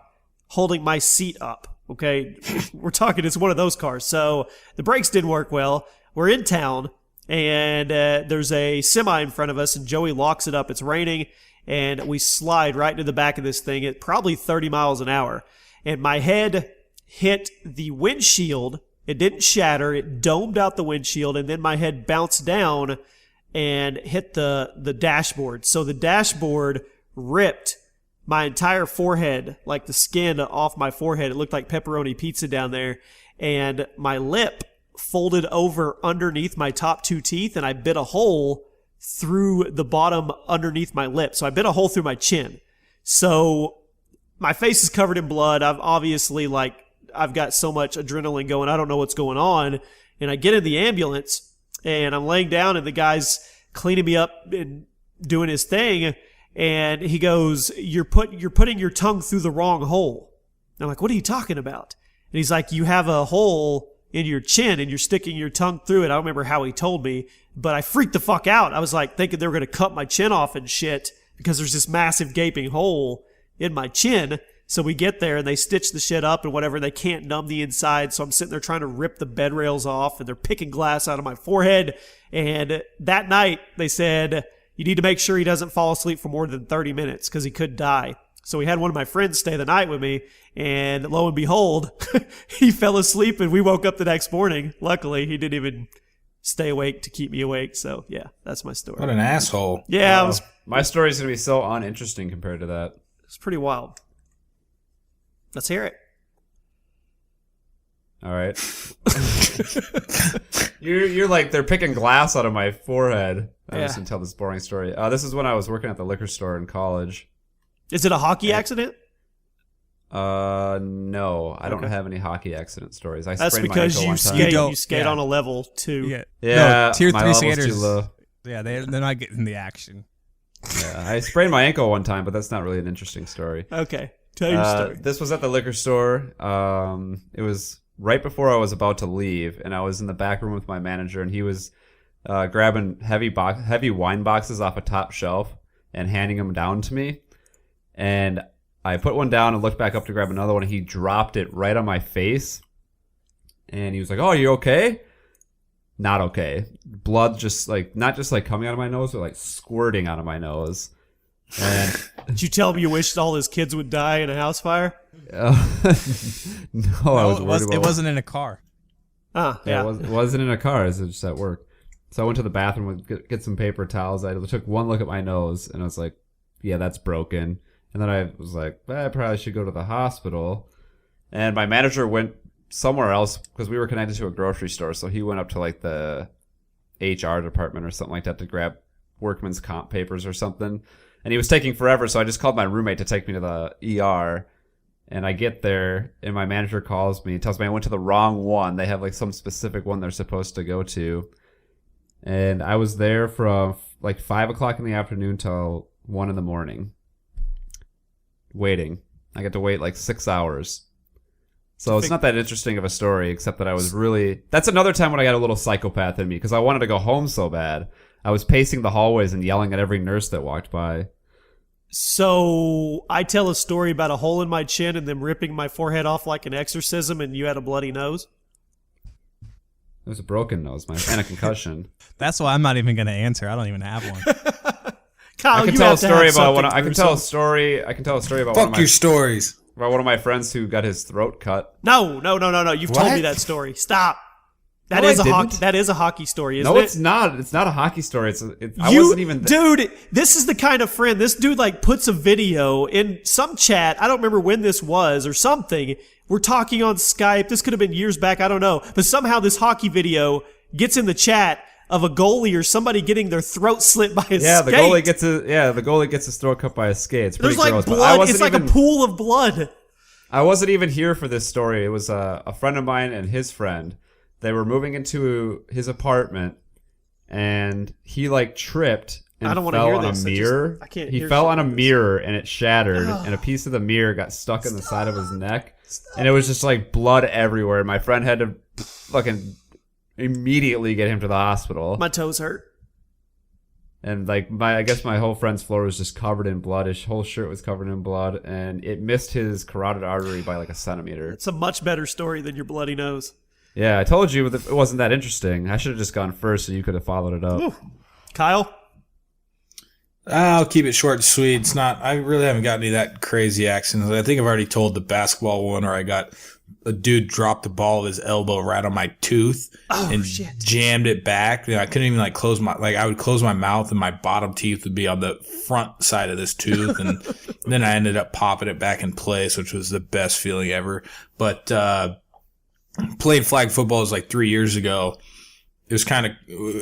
holding my seat up. Okay, we're talking, it's one of those cars. So the brakes didn't work well. We're in town, and there's a semi in front of us, and Joey locks it up. It's raining, and we slide right into the back of this thing at probably 30 miles an hour. And my head hit the windshield. It didn't shatter. It domed out the windshield, and then my head bounced down and hit the dashboard. So the dashboard ripped my entire forehead, like the skin off my forehead. It looked like pepperoni pizza down there. And my lip folded over underneath my top two teeth, and I bit a hole through the bottom underneath my lip. So I bit a hole through my chin. So my face is covered in blood. I've got so much adrenaline going. I don't know what's going on. And I get in the ambulance, and I'm laying down, and the guy's cleaning me up and doing his thing. And he goes, you're putting your tongue through the wrong hole. And I'm like, what are you talking about? And he's like, you have a hole in your chin and you're sticking your tongue through it. I don't remember how he told me, but I freaked the fuck out. I was like thinking they were going to cut my chin off and shit because there's this massive gaping hole in my chin. So we get there and they stitch the shit up and whatever. And they can't numb the inside. So I'm sitting there trying to rip the bed rails off, and they're picking glass out of my forehead. And that night they said, you need to make sure he doesn't fall asleep for more than 30 minutes because he could die. So we had one of my friends stay the night with me, and lo and behold, he fell asleep, and we woke up the next morning. Luckily, he didn't even stay awake to keep me awake. So yeah, that's my story. What an asshole. Yeah, it was My story's gonna be so uninteresting compared to that. pretty wild. Let's hear it. All right. You're like, they're picking glass out of my forehead. I'm just Yeah. gonna tell this boring story. This is when I was working at the liquor store in college. Is it a hockey accident? No, I don't Okay. have any hockey accident stories. I That's sprained my because ankle you one time. skate. don't- You skate yeah. on a level 2. Yeah. Yeah, No, tier my 3 level's too skaters. low. Yeah, they're not getting the action. Yeah, I sprained my ankle one time, but that's not really an interesting story. Okay, tell your story. This was at the liquor store. It was right before I was about to leave, and I was in the back room with my manager, and he was grabbing heavy wine boxes off a top shelf and handing them down to me. And I put one down and looked back up to grab another one, and he dropped it right on my face. And he was like, "Oh, are you okay?" Not okay. Blood just not just coming out of my nose, but like squirting out of my nose. And Did you tell him you wished all his kids would die in a house fire? no, I was worried about it wasn't in a car. Yeah. It wasn't in a car. It was just at work. So I went to the bathroom to get some paper towels. I took one look at my nose, and I was like, yeah, that's broken. And then I was like, I probably should go to the hospital. And my manager went somewhere else because we were connected to a grocery store. So he went up to like the HR department or something like that to grab workman's comp papers or something. And he was taking forever. So I just called my roommate to take me to the ER. And I get there, and my manager calls me and tells me I went to the wrong one. They have like some specific one they're supposed to go to. And I was there from like 5 o'clock in the afternoon till 1 in the morning. Waiting. I got to wait like 6 hours. So it's not that interesting of a story, except that I was really... That's another time when I got a little psychopath in me, because I wanted to go home so bad. I was pacing the hallways and yelling at every nurse that walked by. So I tell a story about a hole in my chin and them ripping my forehead off like an exorcism, and you had a bloody nose? It was a broken nose, and a concussion. That's why I'm not even going to answer. I don't even have one. Kyle, I can you tell have a to story have about one. something I can tell a story. I can tell a story about Fuck your stories. about one of my friends who got his throat cut. No. You've told What? me that story. Stop. That No, is I a hockey. didn't. That is a hockey story, isn't No, it? it's not. It's not a hockey story. I wasn't even. Dude, this is the kind of friend. This dude like puts a video in some chat. I don't remember when this was or something. We're talking on Skype. This could have been years back. I don't know. But somehow this hockey video gets in the chat of a goalie or somebody getting their throat slit by a Yeah, skate. the goalie gets his throat cut by a skate. It's pretty There's like gross. but I blood. wasn't It's like even, a pool of blood. I wasn't even here for this story. It was a friend of mine and his friend. They were moving into his apartment, and he like tripped and I don't wanna fell hear on this. a mirror. I can't He hear fell shit on a like this. mirror, and it shattered, and a piece of the mirror got stuck in the side of his neck, and it was just like blood everywhere. My friend had to fucking immediately get him to the hospital. My toes hurt. And like I guess my whole friend's floor was just covered in blood. His whole shirt was covered in blood, and it missed his carotid artery by like a centimeter. It's a much better story than your bloody nose. Yeah, I told you it wasn't that interesting. I should have just gone first, so you could have followed it up. Ooh. Kyle? I'll keep it short and sweet. It's not. I really haven't got any of that crazy accidents. I think I've already told the basketball one where I got a dude dropped the ball of his elbow right on my tooth and jammed it back. You know, I couldn't even like close my I would close my mouth and my bottom teeth would be on the front side of this tooth, and then I ended up popping it back in place, which was the best feeling ever. But playing flag football was like 3 years ago. It was kind of,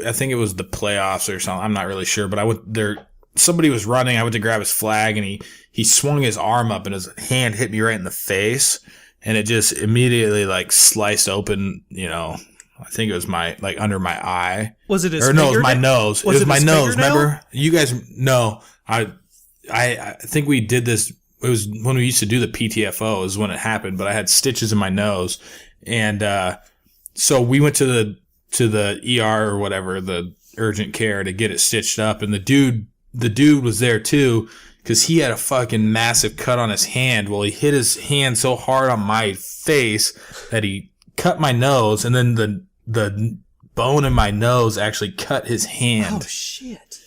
I think it was the playoffs or something. I'm not really sure, but I went there. Somebody was running. I went to grab his flag, and he swung his arm up, and his hand hit me right in the face, and it just immediately like sliced open. You know, I think it was my like under my eye. Was it his Or no, it was fingernail? my nose. Was it was it my his nose. fingernail? Remember? You guys know. I think we did this. It was when we used to do the PTFO is when it happened, but I had stitches in my nose, and so we went to the ER or whatever, the urgent care, to get it stitched up, and the dude was there too, because he had a fucking massive cut on his hand. Well, he hit his hand so hard on my face that he cut my nose, and then the bone in my nose actually cut his hand. Oh, shit.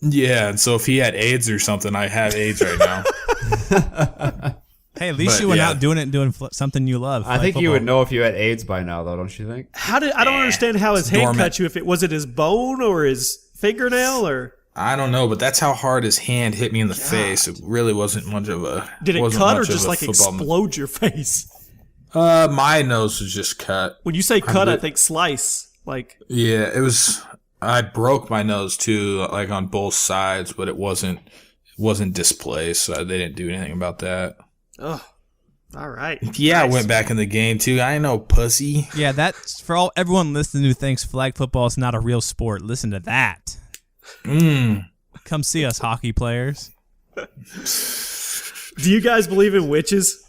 Yeah, and so if he had AIDS or something, I have AIDS right now. Hey, at least But, you went yeah. out doing it and doing something you love. I think you would know if you had AIDS by now, though, don't you think? I don't understand how his hand dormant. cut you. Was it his bone or his fingernail or I don't know, but that's how hard his hand hit me in the face. It really wasn't much of a. did it wasn't cut or much of just a like football- explode your face? My nose was just cut. When you say cut, I lit- think slice. Like Yeah, it was. I broke my nose too, like on both sides, but it wasn't displaced. So they didn't do anything about that. ugh. All right. Yeah, I Nice. went back in the game too. I ain't no pussy. Yeah, that's for everyone listening who thinks flag football is not a real sport. Listen to that. Come see us, hockey players. Do you guys believe in witches?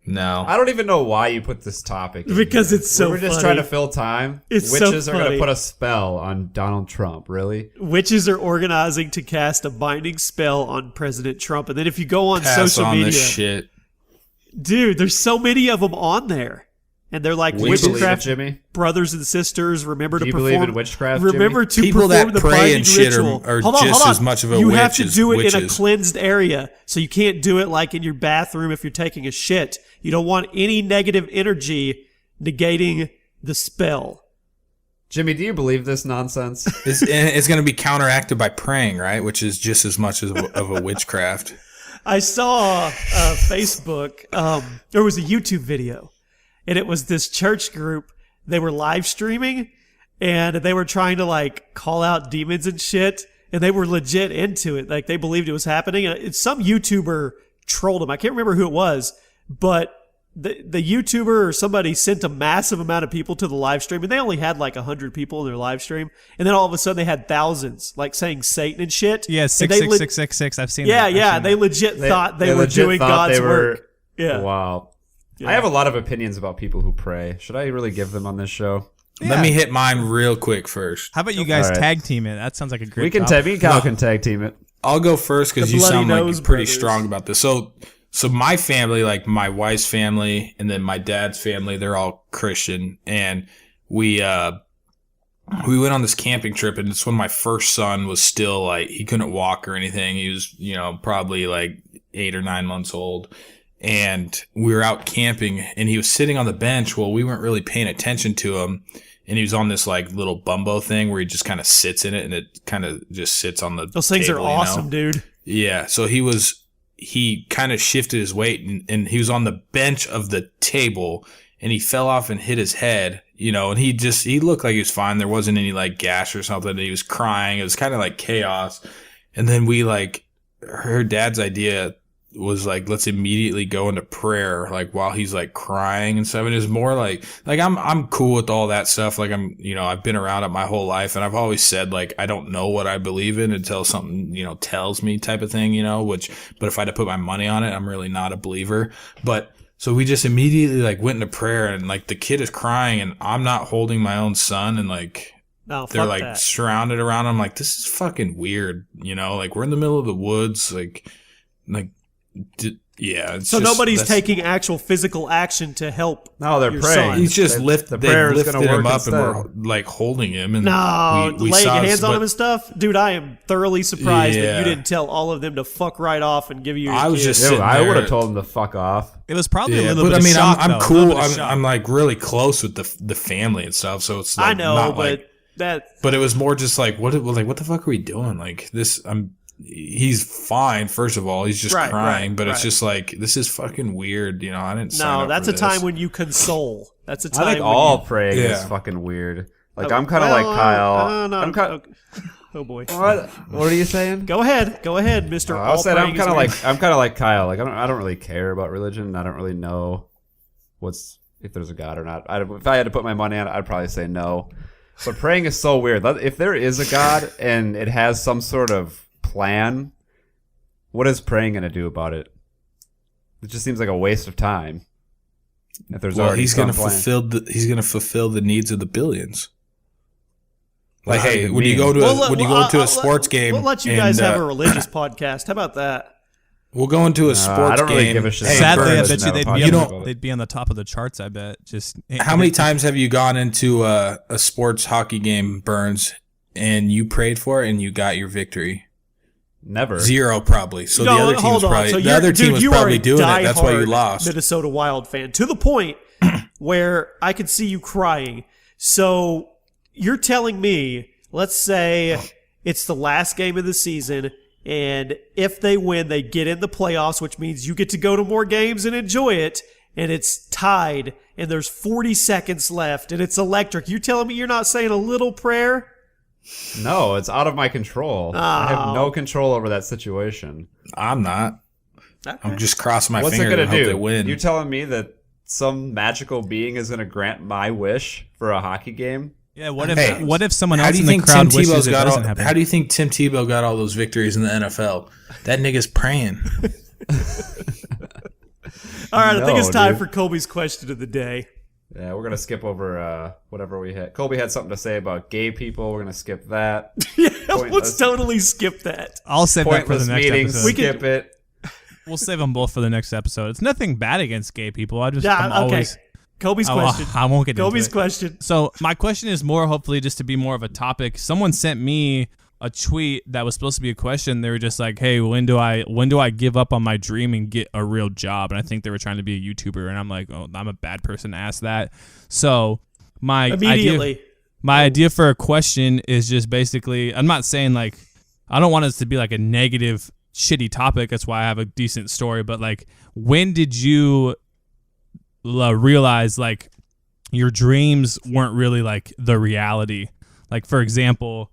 No. I don't even know why you put this topic in Because here. it's so We were just funny. trying to fill time. It's so Witches are going funny. to put a spell on Donald Trump, really? Witches are organizing to cast a binding spell on President Trump, and then if you go on Pass social on media, this shit. dude, there's so many of them on there, and they're like Do you believe it, witchcraft Jimmy? brothers and sisters. Remember Do to you perform. believe in witchcraft, Jimmy? Remember to People perform that the pray binding and shit ritual. are Hold on, just hold on. as much of a You witch have to as do it in a witches. cleansed area, so you can't do it like in your bathroom if you're taking a shit. You don't want any negative energy negating the spell. Jimmy, do you believe this nonsense? It's going to be counteracted by praying, right? Which is just as much of a witchcraft. I saw Facebook. There was a YouTube video, and it was this church group. They were live streaming, and they were trying to like call out demons and shit, and they were legit into it. Like they believed it was happening. And some YouTuber trolled them. I can't remember who it was, but the YouTuber or somebody sent a massive amount of people to the live stream, and they only had like 100 people in their live stream, and then all of a sudden they had thousands, like saying Satan and shit. Yeah, 66666. I've seen that. Yeah, they legit thought they were doing God's work. Yeah. Wow. Yeah. I have a lot of opinions about people who pray. Should I really give them on this show? Let me hit mine real quick first. How about you guys All right. tag team it? That sounds like a great We can topic. me and Kyle can tag team it. I'll go first because The you Bloody sound like Nose you're pretty Brothers. strong about this. So my family, like my wife's family and then my dad's family, they're all Christian. And we went on this camping trip, and it's when my first son was still like, he couldn't walk or anything. He was, probably like 8 or 9 months old. And we were out camping, and he was sitting on the bench. Well, we weren't really paying attention to him. And he was on this like little bumbo thing where he just kind of sits in it, and it kind of just sits on the Those things table, are awesome, dude. Yeah. So he kind of shifted his weight, and he was on the bench of the table, and he fell off and hit his head, and he looked like he was fine. There wasn't any like gash or something. He was crying. It was kind of like chaos. And then her dad's idea was like, let's immediately go into prayer, like while he's like crying and stuff. And it's more like I'm cool with all that stuff. Like I've been around it my whole life, and I've always said like, I don't know what I believe in until something, tells me type of thing, but if I had to put my money on it, I'm really not a believer. But so we just immediately like went into prayer, and like the kid is crying, and I'm not holding my own son, and like, No, they're fuck like that. surrounded around him. Like, this is fucking weird, like we're in the middle of the woods, yeah. So nobody's taking actual physical action to help. No, they're your praying. son. He's just The they prayer is lifted gonna him work up, and we're instead. like holding him. And No, we laying saw your hands on but him and stuff, dude. I am thoroughly surprised that Yeah. you didn't tell all of them to fuck right off and give you. Your I was kid. just Dude, sitting I there. would have told him to fuck off. It was probably a Yeah, little but bit I mean, of shock, I'm though. A cool. little bit of shock. I'm like really close with the family and stuff. So it's like I know, not but like, that. but it was more just like what the fuck are we doing? Like this, he's fine. First of all, he's just Right, crying, right, but it's right. just like, this is fucking weird. I didn't sign No, up that's for a time this. when you console. That's a time. I think when all you, praying is Yeah. fucking weird. Like, Oh, I'm kind of well, like Kyle. no, I'm kind. okay. Oh boy. What are you saying? Go ahead, Mister. I was saying I'm kind of like Kyle. Like, I don't really care about religion. I don't really know if there's a God or not. If I had to put my money on it, I'd probably say no. But praying is so weird. If there is a God and it has some sort of plan, what is praying going to do about it? It just seems like a waste of time. If there's already he's some gonna plan. he's gonna fulfill the needs of the billions. What Like, does hey, it when you mean? go to a sports game, We'll let you and, guys have a religious podcast. How about that? we'll go into a sports I don't really game. give a shit. Hey, Sadly, I Burns, bet you Burns, they'd you be, don't- they'd be on the top of the charts, I bet. Just how many times have you gone into a sports hockey game, Burns, and you prayed for it and you got your victory? Never. 0 probably. So No, the other team hold was on. probably So the you're- other team dude, was you probably are a doing it. That's why you diehard lost. Minnesota Wild fan to the point where I could see you crying. So you're telling me, let's say it's the last game of the season, and if they win, they get in the playoffs, which means you get to go to more games and enjoy it, and it's tied, and there's 40 seconds left, and it's electric. You're telling me you're not saying a little prayer? No, it's out of my control. I have no control over that situation. I'm not. I'm just crossing my What's it fingers gonna and hope do? they win. You telling me that some magical being is going to grant my wish for a hockey game? Yeah, what if Hey, what if someone How else do in you the think Tim crowd wishes Tebow's it got doesn't all? happen? How do you think Tim Tebow got all those victories in the NFL? That nigga's praying. All right, I think it's No, time dude. for Colby's question of the day. Yeah, we're going to skip over whatever we had. Colby had something to say about gay people. We're going to skip that. Yeah, let's Pointless. totally skip that. I'll save that for the Pointless next meetings. episode. Skip it. We'll save them both for the next episode. It's nothing bad against gay people. I'm Yeah, okay. always. Colby's I, question. I won't get Colby's into it. question. So my question is more hopefully just to be more of a topic. Someone sent me a tweet that was supposed to be a question. They were just like, "Hey, when do I give up on my dream and get a real job?" And I think they were trying to be a YouTuber. And I'm like, "Oh, I'm a bad person to ask that." So my Immediately. idea for a question is just basically, I'm not saying like, I don't want us to be like a negative, shitty topic. That's why I have a decent story. But like, when did you realize like your dreams weren't really like the reality? Like, for example,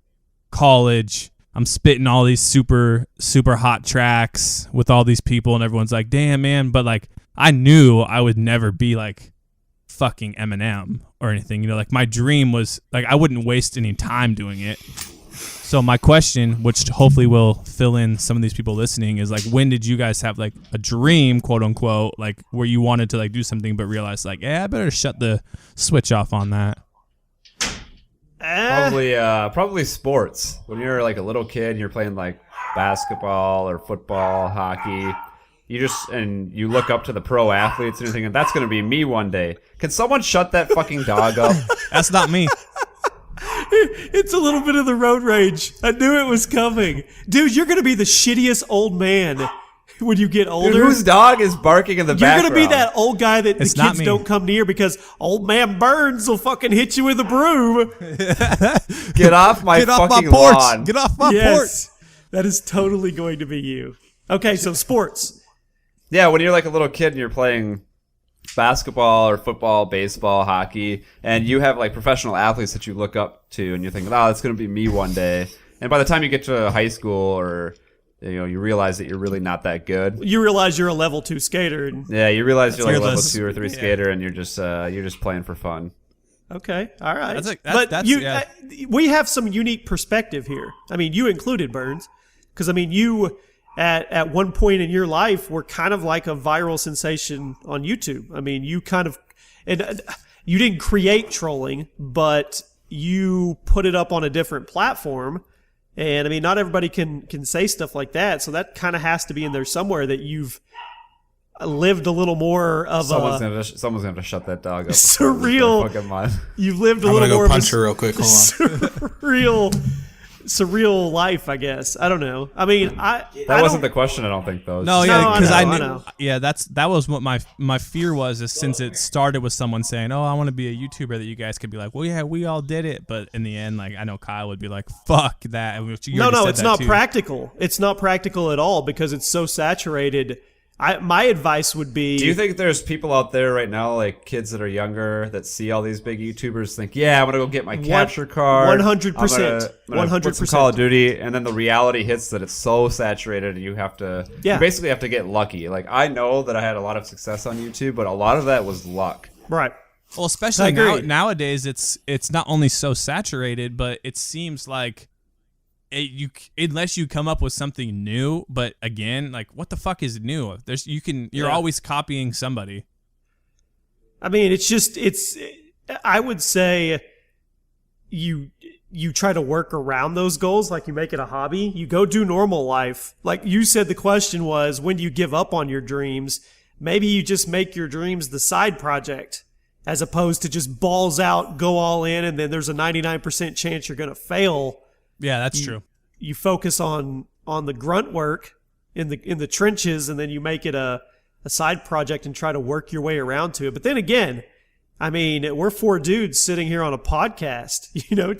college, I'm spitting all these super, super hot tracks with all these people and everyone's like, damn, man. But like, I knew I would never be like fucking Eminem or anything. You know, like my dream was like I wouldn't waste any time doing it. So my question, which hopefully will fill in some of these people listening, is like, when did you guys have like a dream, quote unquote, like where you wanted to like do something but realized like, yeah, I better shut the switch off on that? Probably sports. When you're like a little kid and you're playing like basketball or football, hockey, you look up to the pro athletes and you're thinking, that's going to be me one day. Can someone shut that fucking dog up? That's not me. It's a little bit of the road rage. I knew it was coming. Dude, you're going to be the shittiest old man when you get older. Dude, whose dog is barking in the background? You're going to be that old guy that It's the not kids me. don't come near because old man Burns will fucking hit you with a broom. Get off my Get off my fucking porch. lawn. Get off my porch. Yes, that is totally going to be you. Okay, so sports. Yeah, when you're like a little kid and you're playing basketball or football, baseball, hockey, and you have like professional athletes that you look up to and you're thinking, oh, that's going to be me one day. And by the time you get to high school or you realize that you're really not that good. You realize you're a level 2 skater. And, Yeah, you realize you're like a level Fearless. 2 or 3 skater and you're just playing for fun. okay, all right. That's yeah. We have some unique perspective here. I mean, you included, Burns, because I mean, you at one point in your life were kind of like a viral sensation on YouTube. I mean, you kind of, and you didn't create trolling, but you put it up on a different platform. And I mean, not everybody can say stuff like that. So that kind of has to be in there somewhere, that you've lived a little more of Someone's gonna have to shut that dog up. surreal. Fucking mind. You've lived a I'm little gonna more go of punch her real quick. Hold on. surreal life, I guess. I don't know. I mean, That wasn't the question, I don't think, though. No, No, yeah, I because know, I I knew. know. Yeah, that was what my fear was. Is since it started with someone saying, "Oh, I want to be a YouTuber," that you guys could be like, "Well, yeah, we all did it," but in the end, like I know Kyle would be like, "Fuck that." You already said it's that not too. practical. It's not practical at all because it's so saturated. My advice would be: Do you think there's people out there right now, like kids that are younger, that see all these big YouTubers, think, "Yeah, I'm gonna go get my capture card, 100%, I'm gonna put some 100%. Call of Duty," and then the reality hits that it's so saturated, and you basically have to get lucky. Like I know that I had a lot of success on YouTube, but a lot of that was luck. right? Well, I especially agree. nowadays, it's not only so saturated, but it seems like unless you come up with something new. But again, like what the fuck is new? You're always copying somebody. I mean, I would say you try to work around those goals, like you make it a hobby. You go do normal life. Like you said, the question was, when do you give up on your dreams? Maybe you just make your dreams the side project, as opposed to just balls out, go all in, and then there's a 99% chance you're going to fail. Yeah, that's true. You focus on the grunt work in the trenches, and then you make it a side project and try to work your way around to it. But then again, I mean, we're 4 dudes sitting here on a podcast,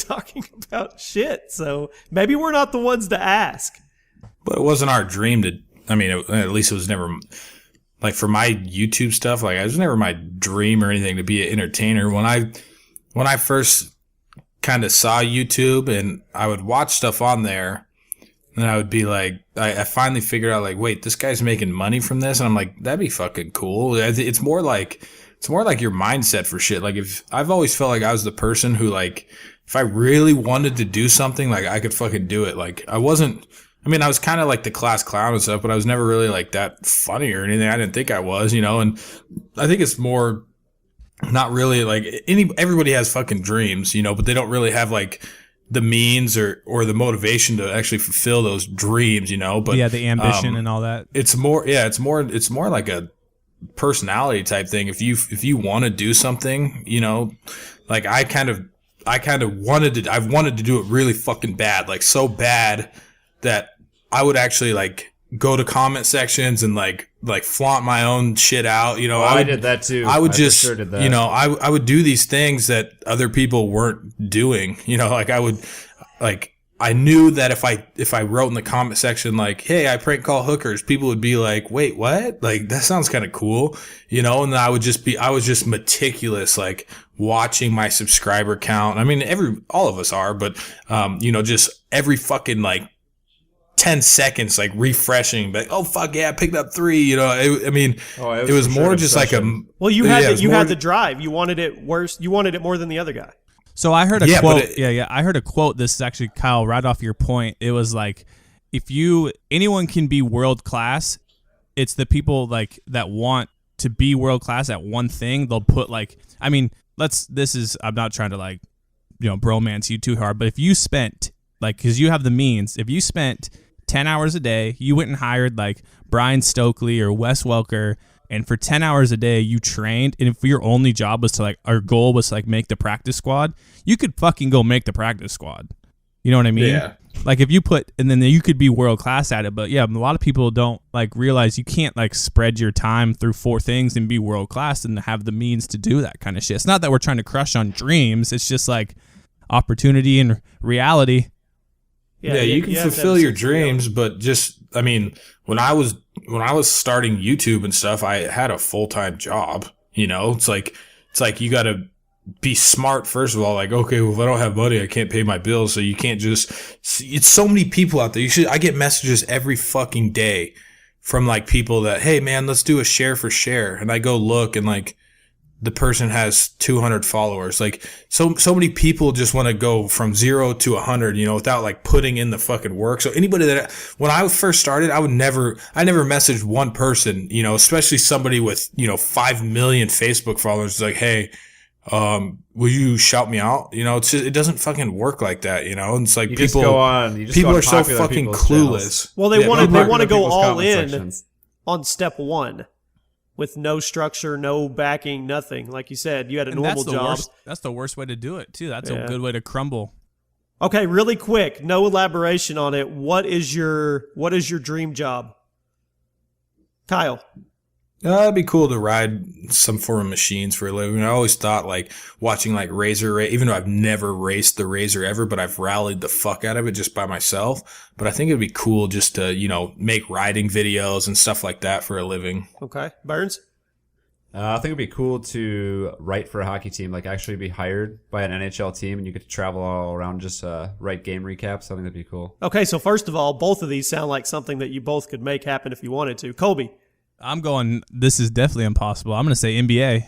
talking about shit. So maybe we're not the ones to ask. But it wasn't our dream to. I mean, at least it was never. Like for my YouTube stuff, like it was never my dream or anything to be an entertainer. When I first kind of saw YouTube and I would watch stuff on there, and I would be like, I finally figured out like, wait, this guy's making money from this, and I'm like, that'd be fucking cool. It's more like your mindset for shit. Like if I've always felt like I was the person who like, if I really wanted to do something, like I could fucking do it. Like I was kind of like the class clown and stuff, but I was never really like that funny or anything. I didn't think I was, and I think it's more not really like everybody has fucking dreams, but they don't really have like the means or the motivation to actually fulfill those dreams, But Yeah, the ambition and all that. it's more like a personality type thing. If you want to do something, like I've wanted to do it really fucking bad, like so bad that I would actually like go to comment sections and like flaunt my own shit out. I did that too. I would for just, sure did that. I would do these things that other people weren't doing. Like I would, like I knew that if I wrote in the comment section like, "Hey, I prank call hookers," people would be like, "Wait, what? Like that sounds kind of cool," And then I was just meticulous, like watching my subscriber count. I mean, all of us are, but just every fucking like 10 seconds, like refreshing, like, oh fuck yeah, I picked up 3. You know, it was for more sure just like a. obsession. Well, you had it was you more had the drive. You wanted it worse. You wanted it more than the other guy. So I heard a Yeah, quote. but I heard a quote. This is actually, Kyle, right off your point. It was like, if anyone can be world class, it's the people like that want to be world class at one thing. They'll put like, I mean, I'm not trying to like, bromance you too hard, but if you spent like, because you have the means, if you spent 10 hours a day, you went and hired like Brian Stokely or Wes Welker, and for 10 hours a day you trained, and if your only job was to like, our goal was to like make the practice squad, you could fucking go make the practice squad. You know what I mean? Yeah. Like if you and then you could be world class at it. But yeah, a lot of people don't like realize you can't like spread your time through 4 things and be world class and have the means to do that kind of shit. It's not that we're trying to crush on dreams. It's just like opportunity and reality. Yeah, you can fulfill your dreams, but just, I mean, when I was starting YouTube and stuff, I had a full-time job. You know, it's like you got to be smart first of all. Like, okay, well, if I don't have money, I can't pay my bills. So you can't just. It's so many people out there. I get messages every fucking day from like people that, hey man, let's do a share for share, and I go look and like. The person has 200 followers. Like so many people just want to go from 0 to 100, without like putting in the fucking work. So anybody when I first started, I never messaged one person, especially somebody with, 5 million Facebook followers. It's like, hey, will you shout me out? It doesn't fucking work like that, And it's like You people are so fucking clueless. Well, they want to go people's all comment in sections. on step 1. With no structure, no backing, nothing. Like you said, you had a normal job. That's the worst way to do it, too. That's Yeah. a good way to crumble. Okay, really quick, no elaboration on it. What is your dream job? Kyle. It'd be cool to ride some form of machines for a living. I always thought like watching like Razor, even though I've never raced the Razor ever, but I've rallied the fuck out of it just by myself. But I think it'd be cool just to, make riding videos and stuff like that for a living. Okay. Burns? I think it'd be cool to write for a hockey team, like actually be hired by an NHL team, and you get to travel all around, just write game recaps. I think that'd be cool. Okay, so first of all, both of these sound like something that you both could make happen if you wanted to. Colby? I'm going, this is definitely impossible. I'm going to say NBA.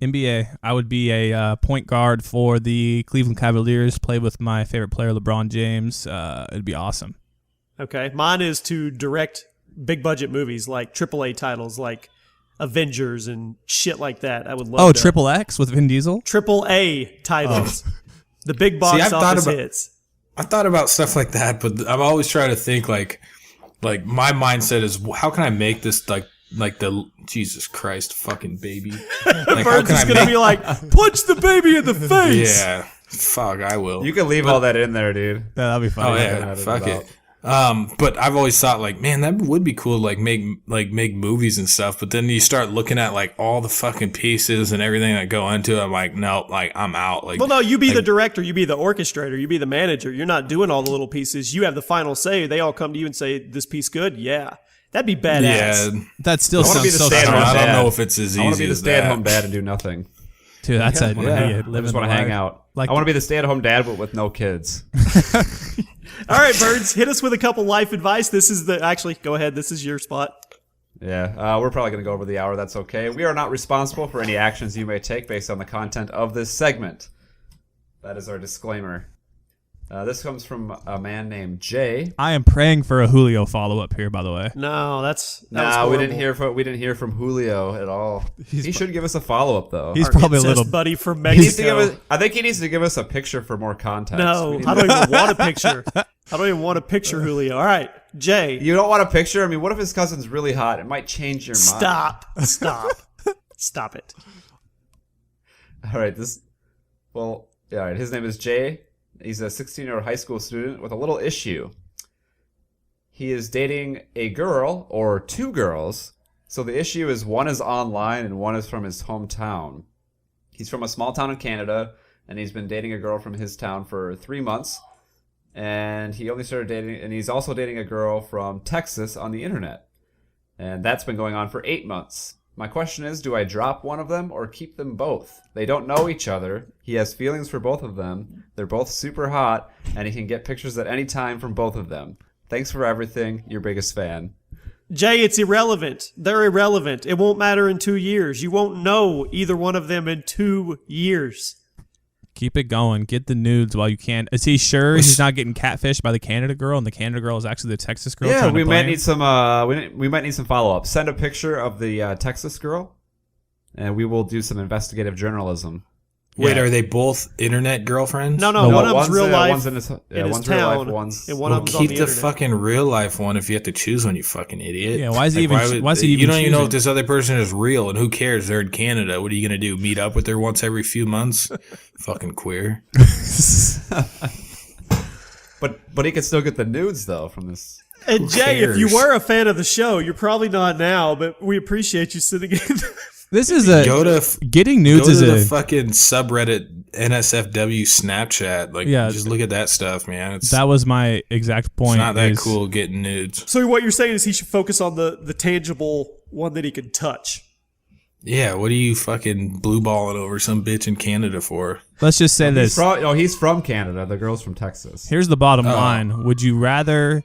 NBA. I would be a point guard for the Cleveland Cavaliers, play with my favorite player, LeBron James. It'd be awesome. Okay. Mine is to direct big budget movies like AAA titles like Avengers and shit like that. I would love Oh, to. Triple X with Vin Diesel? AAA titles. The big box office hits. I thought about stuff like that, but I'm always trying to think like my mindset is how can I make this like the Jesus Christ fucking baby. Like, Burns is going to be like, punch the baby in the face. Yeah. Fuck, I will. You can leave all that in there, dude. Yeah, that'd be Oh funny. yeah, fuck it. But I've always thought like, man, that would be cool to make movies and stuff. But then you start looking at like all the fucking pieces and everything that go into it. I'm like, no, like I'm out. Like, Well, no, you be the director, you be the orchestrator, you be the manager. You're not doing all the little pieces. You have the final say. They all come to you and say, this piece good? Yeah. That'd be badass. yeah, That still I wanna sounds be the so stay-at-home strong. I don't dad. know if it's as I want to easy be the as stay-at-home that. dad and do nothing. Dude, that's Yeah, a I living just want to the hang life. out. Like I want to be the stay-at-home dad, but with no kids. All right, Birds, hit us with a couple life advice. This is actually, go ahead. This is your spot. Yeah, we're probably going to go over the hour. That's okay. We are not responsible for any actions you may take based on the content of this segment. That is our disclaimer. This comes from a man named Jay. I am praying for a Julio follow-up here, by the way. No, that was We horrible. didn't hear from Julio at all. He should give us a follow-up though. He's Our probably a incest little... buddy from He needs to Mexico. give us, I think he needs to give us a picture for more context. No, We need I to- don't even want a picture. I don't even want a picture, Julio. All right, Jay, You don't want a picture? I mean, what if his cousin's really hot? It might change your mind. Stop it. All right, all right, his name is Jay. He's a 16-year-old high school student with a little issue. He is dating a girl or two girls. So the issue is one is online and one is from his hometown. He's from a small town in Canada, and he's been dating a girl from his town for 3 months. And he only started dating, and he's also dating a girl from Texas on the internet. And that's been going on for 8 months. My question is, do I drop one of them or keep them both? They don't know each other. He has feelings for both of them. They're both super hot, and he can get pictures at any time from both of them. Thanks for everything. Your biggest fan. Jay, it's irrelevant. They're irrelevant. It won't matter in 2 years. You won't know either one of them in 2 years. Keep it going. Get the nudes while you can. Is he sure he's not getting catfished by the Canada girl, and the Canada girl is actually the Texas girl? Yeah, trying we to might play need some. We might need some follow up. Send a picture of the Texas girl, and we will do some investigative journalism. Wait, Yeah. are they both internet girlfriends? No, No, one of them's one's, real life One's in his, in his one's real town, life. One's and one Well, of them's on keep the the internet. fucking real life one if you have to choose one, you fucking idiot. Yeah, why is he even? Why is he even? You don't even know choosing? if this other person is real, and who cares? They're in Canada. What are you gonna do? Meet up with her once every few months? Fucking queer. but he could still get the nudes though from this. And Jay, if you cares? were a fan of the show, you're probably not now, but we appreciate you sitting in. This is a Go to getting nudes Go is to the a fucking subreddit NSFW Snapchat. Like, Yeah. just look at that stuff, man. It's that was my exact point. not that is- cool getting nudes. So what you're saying is he should focus on the tangible one that he can touch. Yeah, what are you fucking blue balling over some bitch in Canada for? Let's just say this. He's from Canada. The girl's from Texas. Here's the bottom line. Would you rather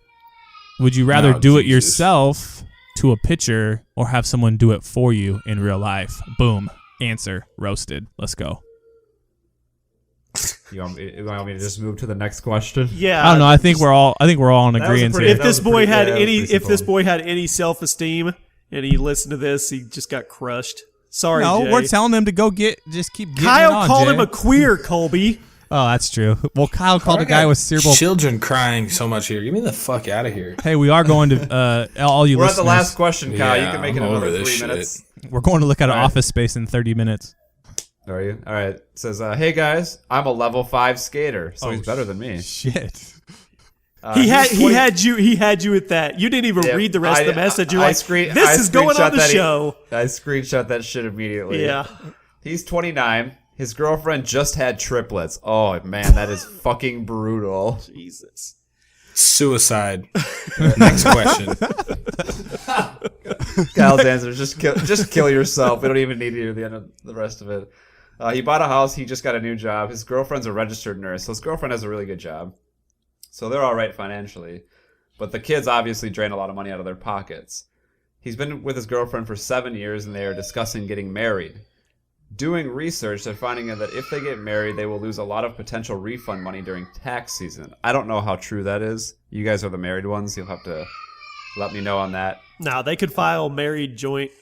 do it Jesus. yourself to a picture or have someone do it for you in real life? Boom. Answer. Roasted. Let's go. You want me to just move to the next question? Yeah. I don't know. I think we're all in That was a agreement pretty- here. If this boy had any, pretty if this simple. boy had any self-esteem and he listened to this, he just got crushed. Sorry, No, Jay. we're telling him to go just keep getting it Kyle on, called Jay. him a queer, Colby. Oh, that's true. Well, Kyle called I a guy got with cerebral. children crying so much here. Get me the fuck out of here. Hey, we are going to all you We're at listeners. the last question, Kyle. Yeah, you can make it I'm over another 3 this shit. minutes. We're going to look at All right. Office Space in 30 minutes. Are you? All right. It says, hey guys, I'm a level 5 skater, so he's better than me. Shit. He had he's 20 he had you at that. You didn't even Yeah, read the rest of the message. You're I like, this is going screenshot on the that show. I screenshot that shit immediately. Yeah. He's 29. His girlfriend just had triplets. Oh man, that is fucking brutal. Jesus. Suicide. Next question. Kyle's answer: just kill yourself. We don't even need to hear the end of the rest of it. He bought a house. He just got a new job. His girlfriend's a registered nurse, so his girlfriend has a really good job. So they're all right financially, but the kids obviously drain a lot of money out of their pockets. He's been with his girlfriend for 7 years, and they are discussing getting married. Doing research, they're finding that if they get married, they will lose a lot of potential refund money during tax season. I don't know how true that is. You guys are the married ones. You'll have to let me know on that. Now they could file married joint.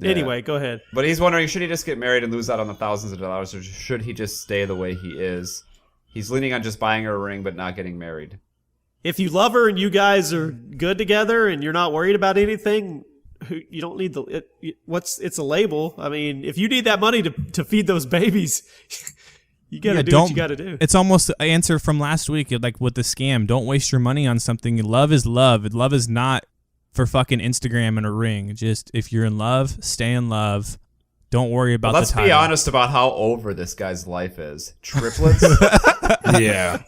Anyway, go ahead. But he's wondering, should he just get married and lose out on the thousands of dollars, or should he just stay the way he is? He's leaning on just buying her a ring but not getting married. If you love her and you guys are good together and you're not worried about anything, you don't need it's a label. I mean, if you need that money to feed those babies, you got to do what you got to do. It's almost the answer from last week, like with the scam. Don't waste your money on something. Love is love. Love is not for fucking Instagram and a ring. Just if you're in love, stay in love. Don't worry about Let's the be title. honest about how over this guy's life is. Triplets? Yeah.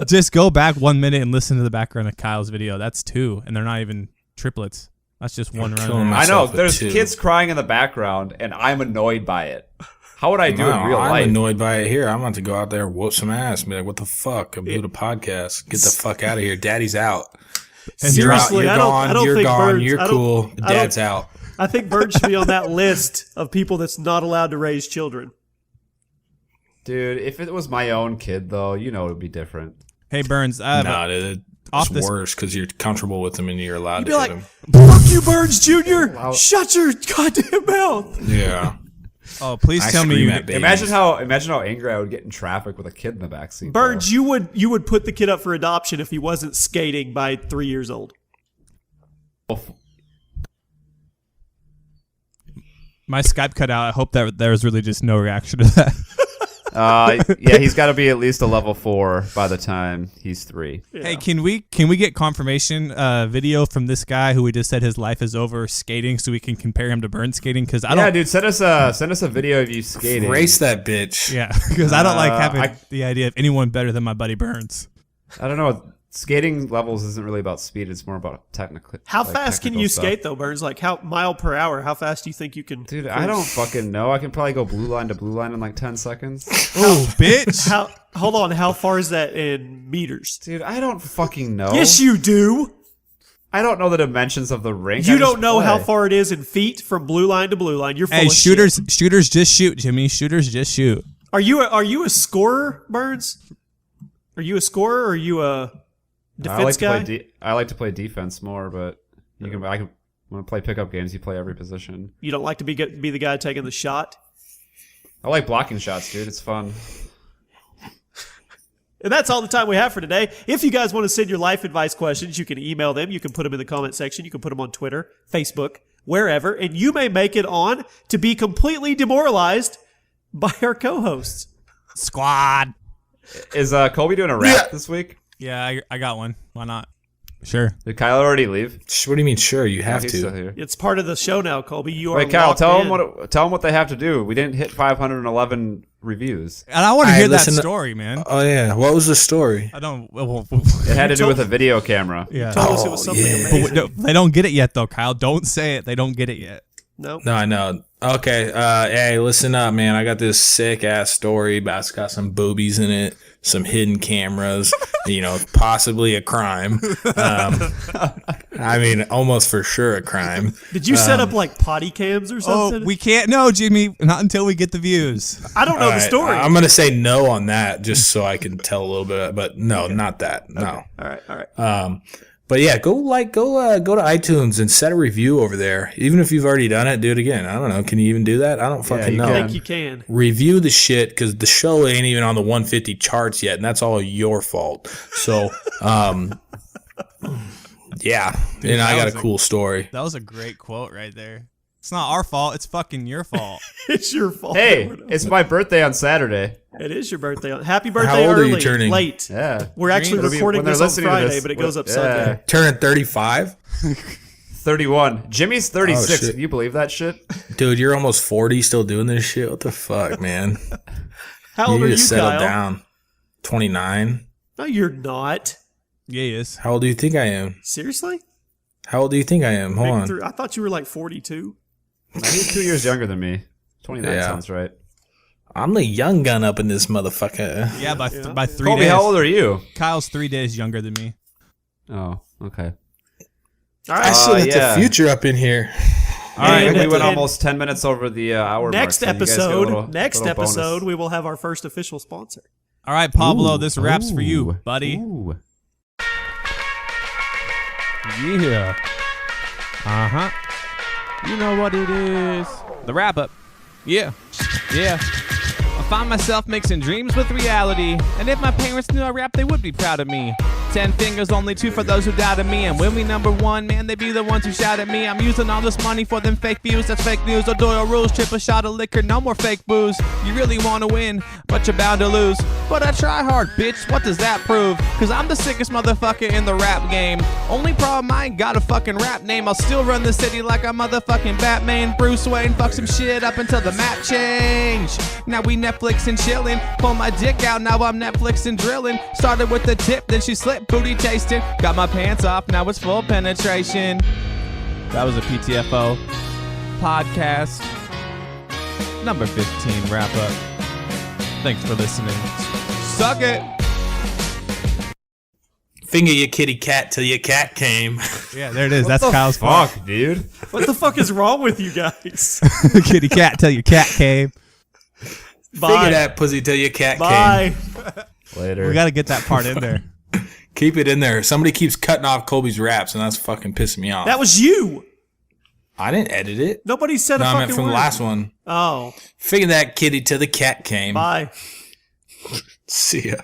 Just go back 1 minute and listen to the background of Kyle's video. That's 2, and they're not even triplets. That's just one killing run. my- I know. myself at There's 2. kids crying in the background, and I'm annoyed by it. How would I do in real I'm life? annoyed by it here. I'm about to go out there and whoop some ass and be like, what the fuck? I'm doing a podcast. Get the fuck out of here. Daddy's out. Seriously, you're I gone. don't You're think gone. birds. You're I don't- cool. I don't- Dad's out. I think Bird should be on that list of people that's not allowed to raise children. Dude, if it was my own kid, though, it would be different. Hey, Burns, I have Nah, dude, off it's this- worse because you're comfortable with them and you're allowed You'd to be hit like, them. fuck you, Burns Jr. Shut your goddamn mouth. Yeah. oh, please I tell me scream you. at babies. Imagine how angry I would get in traffic with a kid in the backseat. Burns, you would put the kid up for adoption if he wasn't skating by 3 years old. My Skype cut out. I hope that there was really just no reaction to that. Yeah, he's got to be at least a level 4 by the time he's 3. Hey, can we get confirmation video from this guy who we just said his life is over skating, so we can compare him to Burns skating? Because I don't. Yeah, dude, send us a video of you skating. Race that bitch. Yeah, because I don't like having I- the idea of anyone better than my buddy Burns. I don't know. skating levels isn't really about speed. It's more about technical. How like, fast can technical you stuff. skate though, Burns? Like how mile per hour? How fast do you think you can? Dude, I don't fucking know. I can probably go blue line to blue line in like 10 seconds. Oh, bitch. Hold on. How far is that in meters? Dude, I don't fucking know. Yes, you do. I don't know the dimensions of the rink. You I don't just know how play. far it is in feet from blue line to blue line. You're full Hey, of shooters, shit. shooters just shoot, Jimmy. Shooters just shoot. Are you a scorer, Burns? Are you a scorer or are you a defense guy? I like to play defense more, but I can when I play pickup games, you play every position. You don't like to be the guy taking the shot? I like blocking shots, dude. It's fun. And that's all the time we have for today. If you guys want to send your life advice questions, you can email them. You can put them in the comment section. You can put them on Twitter, Facebook, wherever. And you may make it on to be completely demoralized by our co-hosts. Squad. Is Colby doing a rap this week? Yeah, I got one. Why not? Sure. Did Kyle already leave? What do you mean? Sure, you have He's still to. here. It's part of the show now, Colby. You are Wait, Kyle, locked tell in. them what they have to do. We didn't hit 511 reviews. And I want to All hear right, that listen to- story, man. Oh yeah, what was the story? I don't. Well, It had to do with a video camera. yeah. Told us it was something yeah. amazing. No, they don't get it yet, though, Kyle. Don't say it. They don't get it yet. No. No, I know. Okay, hey, listen up, man. I got this sick ass story, but it's got some boobies in it, some hidden cameras, possibly a crime. I mean, almost for sure a crime. Did you set up like potty cams or Oh, something? we can't know, Jimmy. Not until we get the views. I don't know All the right, story. I'm gonna say no on that, just so I can tell a little bit. But no, not that. No. All right. But yeah, go to iTunes and set a review over there. Even if you've already done it, do it again. I don't know. Can you even do that? I don't fucking you know. I can. think you can. Review the shit because the show ain't even on the 150 charts yet, and that's all your fault. So, yeah. And I got a cool story. That was a great quote right there. It's not our fault. It's fucking your fault. It's your fault. Hey, it's my birthday on Saturday. It is your birthday. Happy birthday How old are early. you turning? Late. Yeah. We're actually It'll be- recording when they're this on listening to Friday, this, but it goes up yeah. Sunday. Turning 35? 31. Jimmy's 36. shit. Can you believe that shit? Dude, you're almost 40 still doing this shit? What the fuck, man? How old You are need you, to settle Kyle? down. 29? No, you're not. Yeah, he is. How old do you think I am? Seriously? How old do you think I am? Hold on. I thought you were like 42. He's 2 years younger than me. 29 Yeah. sounds right. I'm the young gun up in this motherfucker. Yeah, by 3 Colby, days. how old are you? Kyle's 3 days younger than me. Oh, okay. All I right. still got yeah. the future up in here. All right, And- we went and- almost 10 minutes over the hour Next mark. So you guys get a little- next little bonus. episode, we will have our first official sponsor. All right, Pablo, Ooh. this rap's for you, Ooh. buddy. Ooh. Yeah. Uh-huh. You know what it is. The wrap up. Yeah. Yeah. I find myself mixing dreams with reality. And if my parents knew I rap, they would be proud of me. 10 fingers, only 2 for those who doubted me. And when we number 1, man, they be the ones who shout at me. I'm using all this money for them fake views. That's fake news. O'Doyle rules, triple shot of liquor, no more fake booze. You really want to win, but you're bound to lose. But I try hard, bitch. What does that prove? Cause I'm the sickest motherfucker in the rap game. Only problem, I ain't got a fucking rap name. I'll still run the city like I'm motherfucking Batman. Bruce Wayne, fuck some shit up until the map change. Now we Netflix and chillin'. Pull my dick out, now I'm Netflix and drillin'. Started with the tip, then she slipped, booty tasting. Got my pants off, now it's full penetration. That was a PTFO podcast number 15 wrap up. Thanks for listening. Suck it. Finger your kitty cat till your cat came. Yeah, there it is. That's What the Kyle's fault. fuck, dude. What the fuck is wrong with you guys? Kitty cat till your cat came. Finger Bye. that pussy till your cat Bye. Later. We got to get that part in there. came. Keep it in there. Somebody keeps cutting off Colby's raps, and that's fucking pissing me off. That was you. I didn't edit it. Nobody said No, a I fucking meant from word. the last one. Oh, Finger that kitty till the cat came. bye. See ya.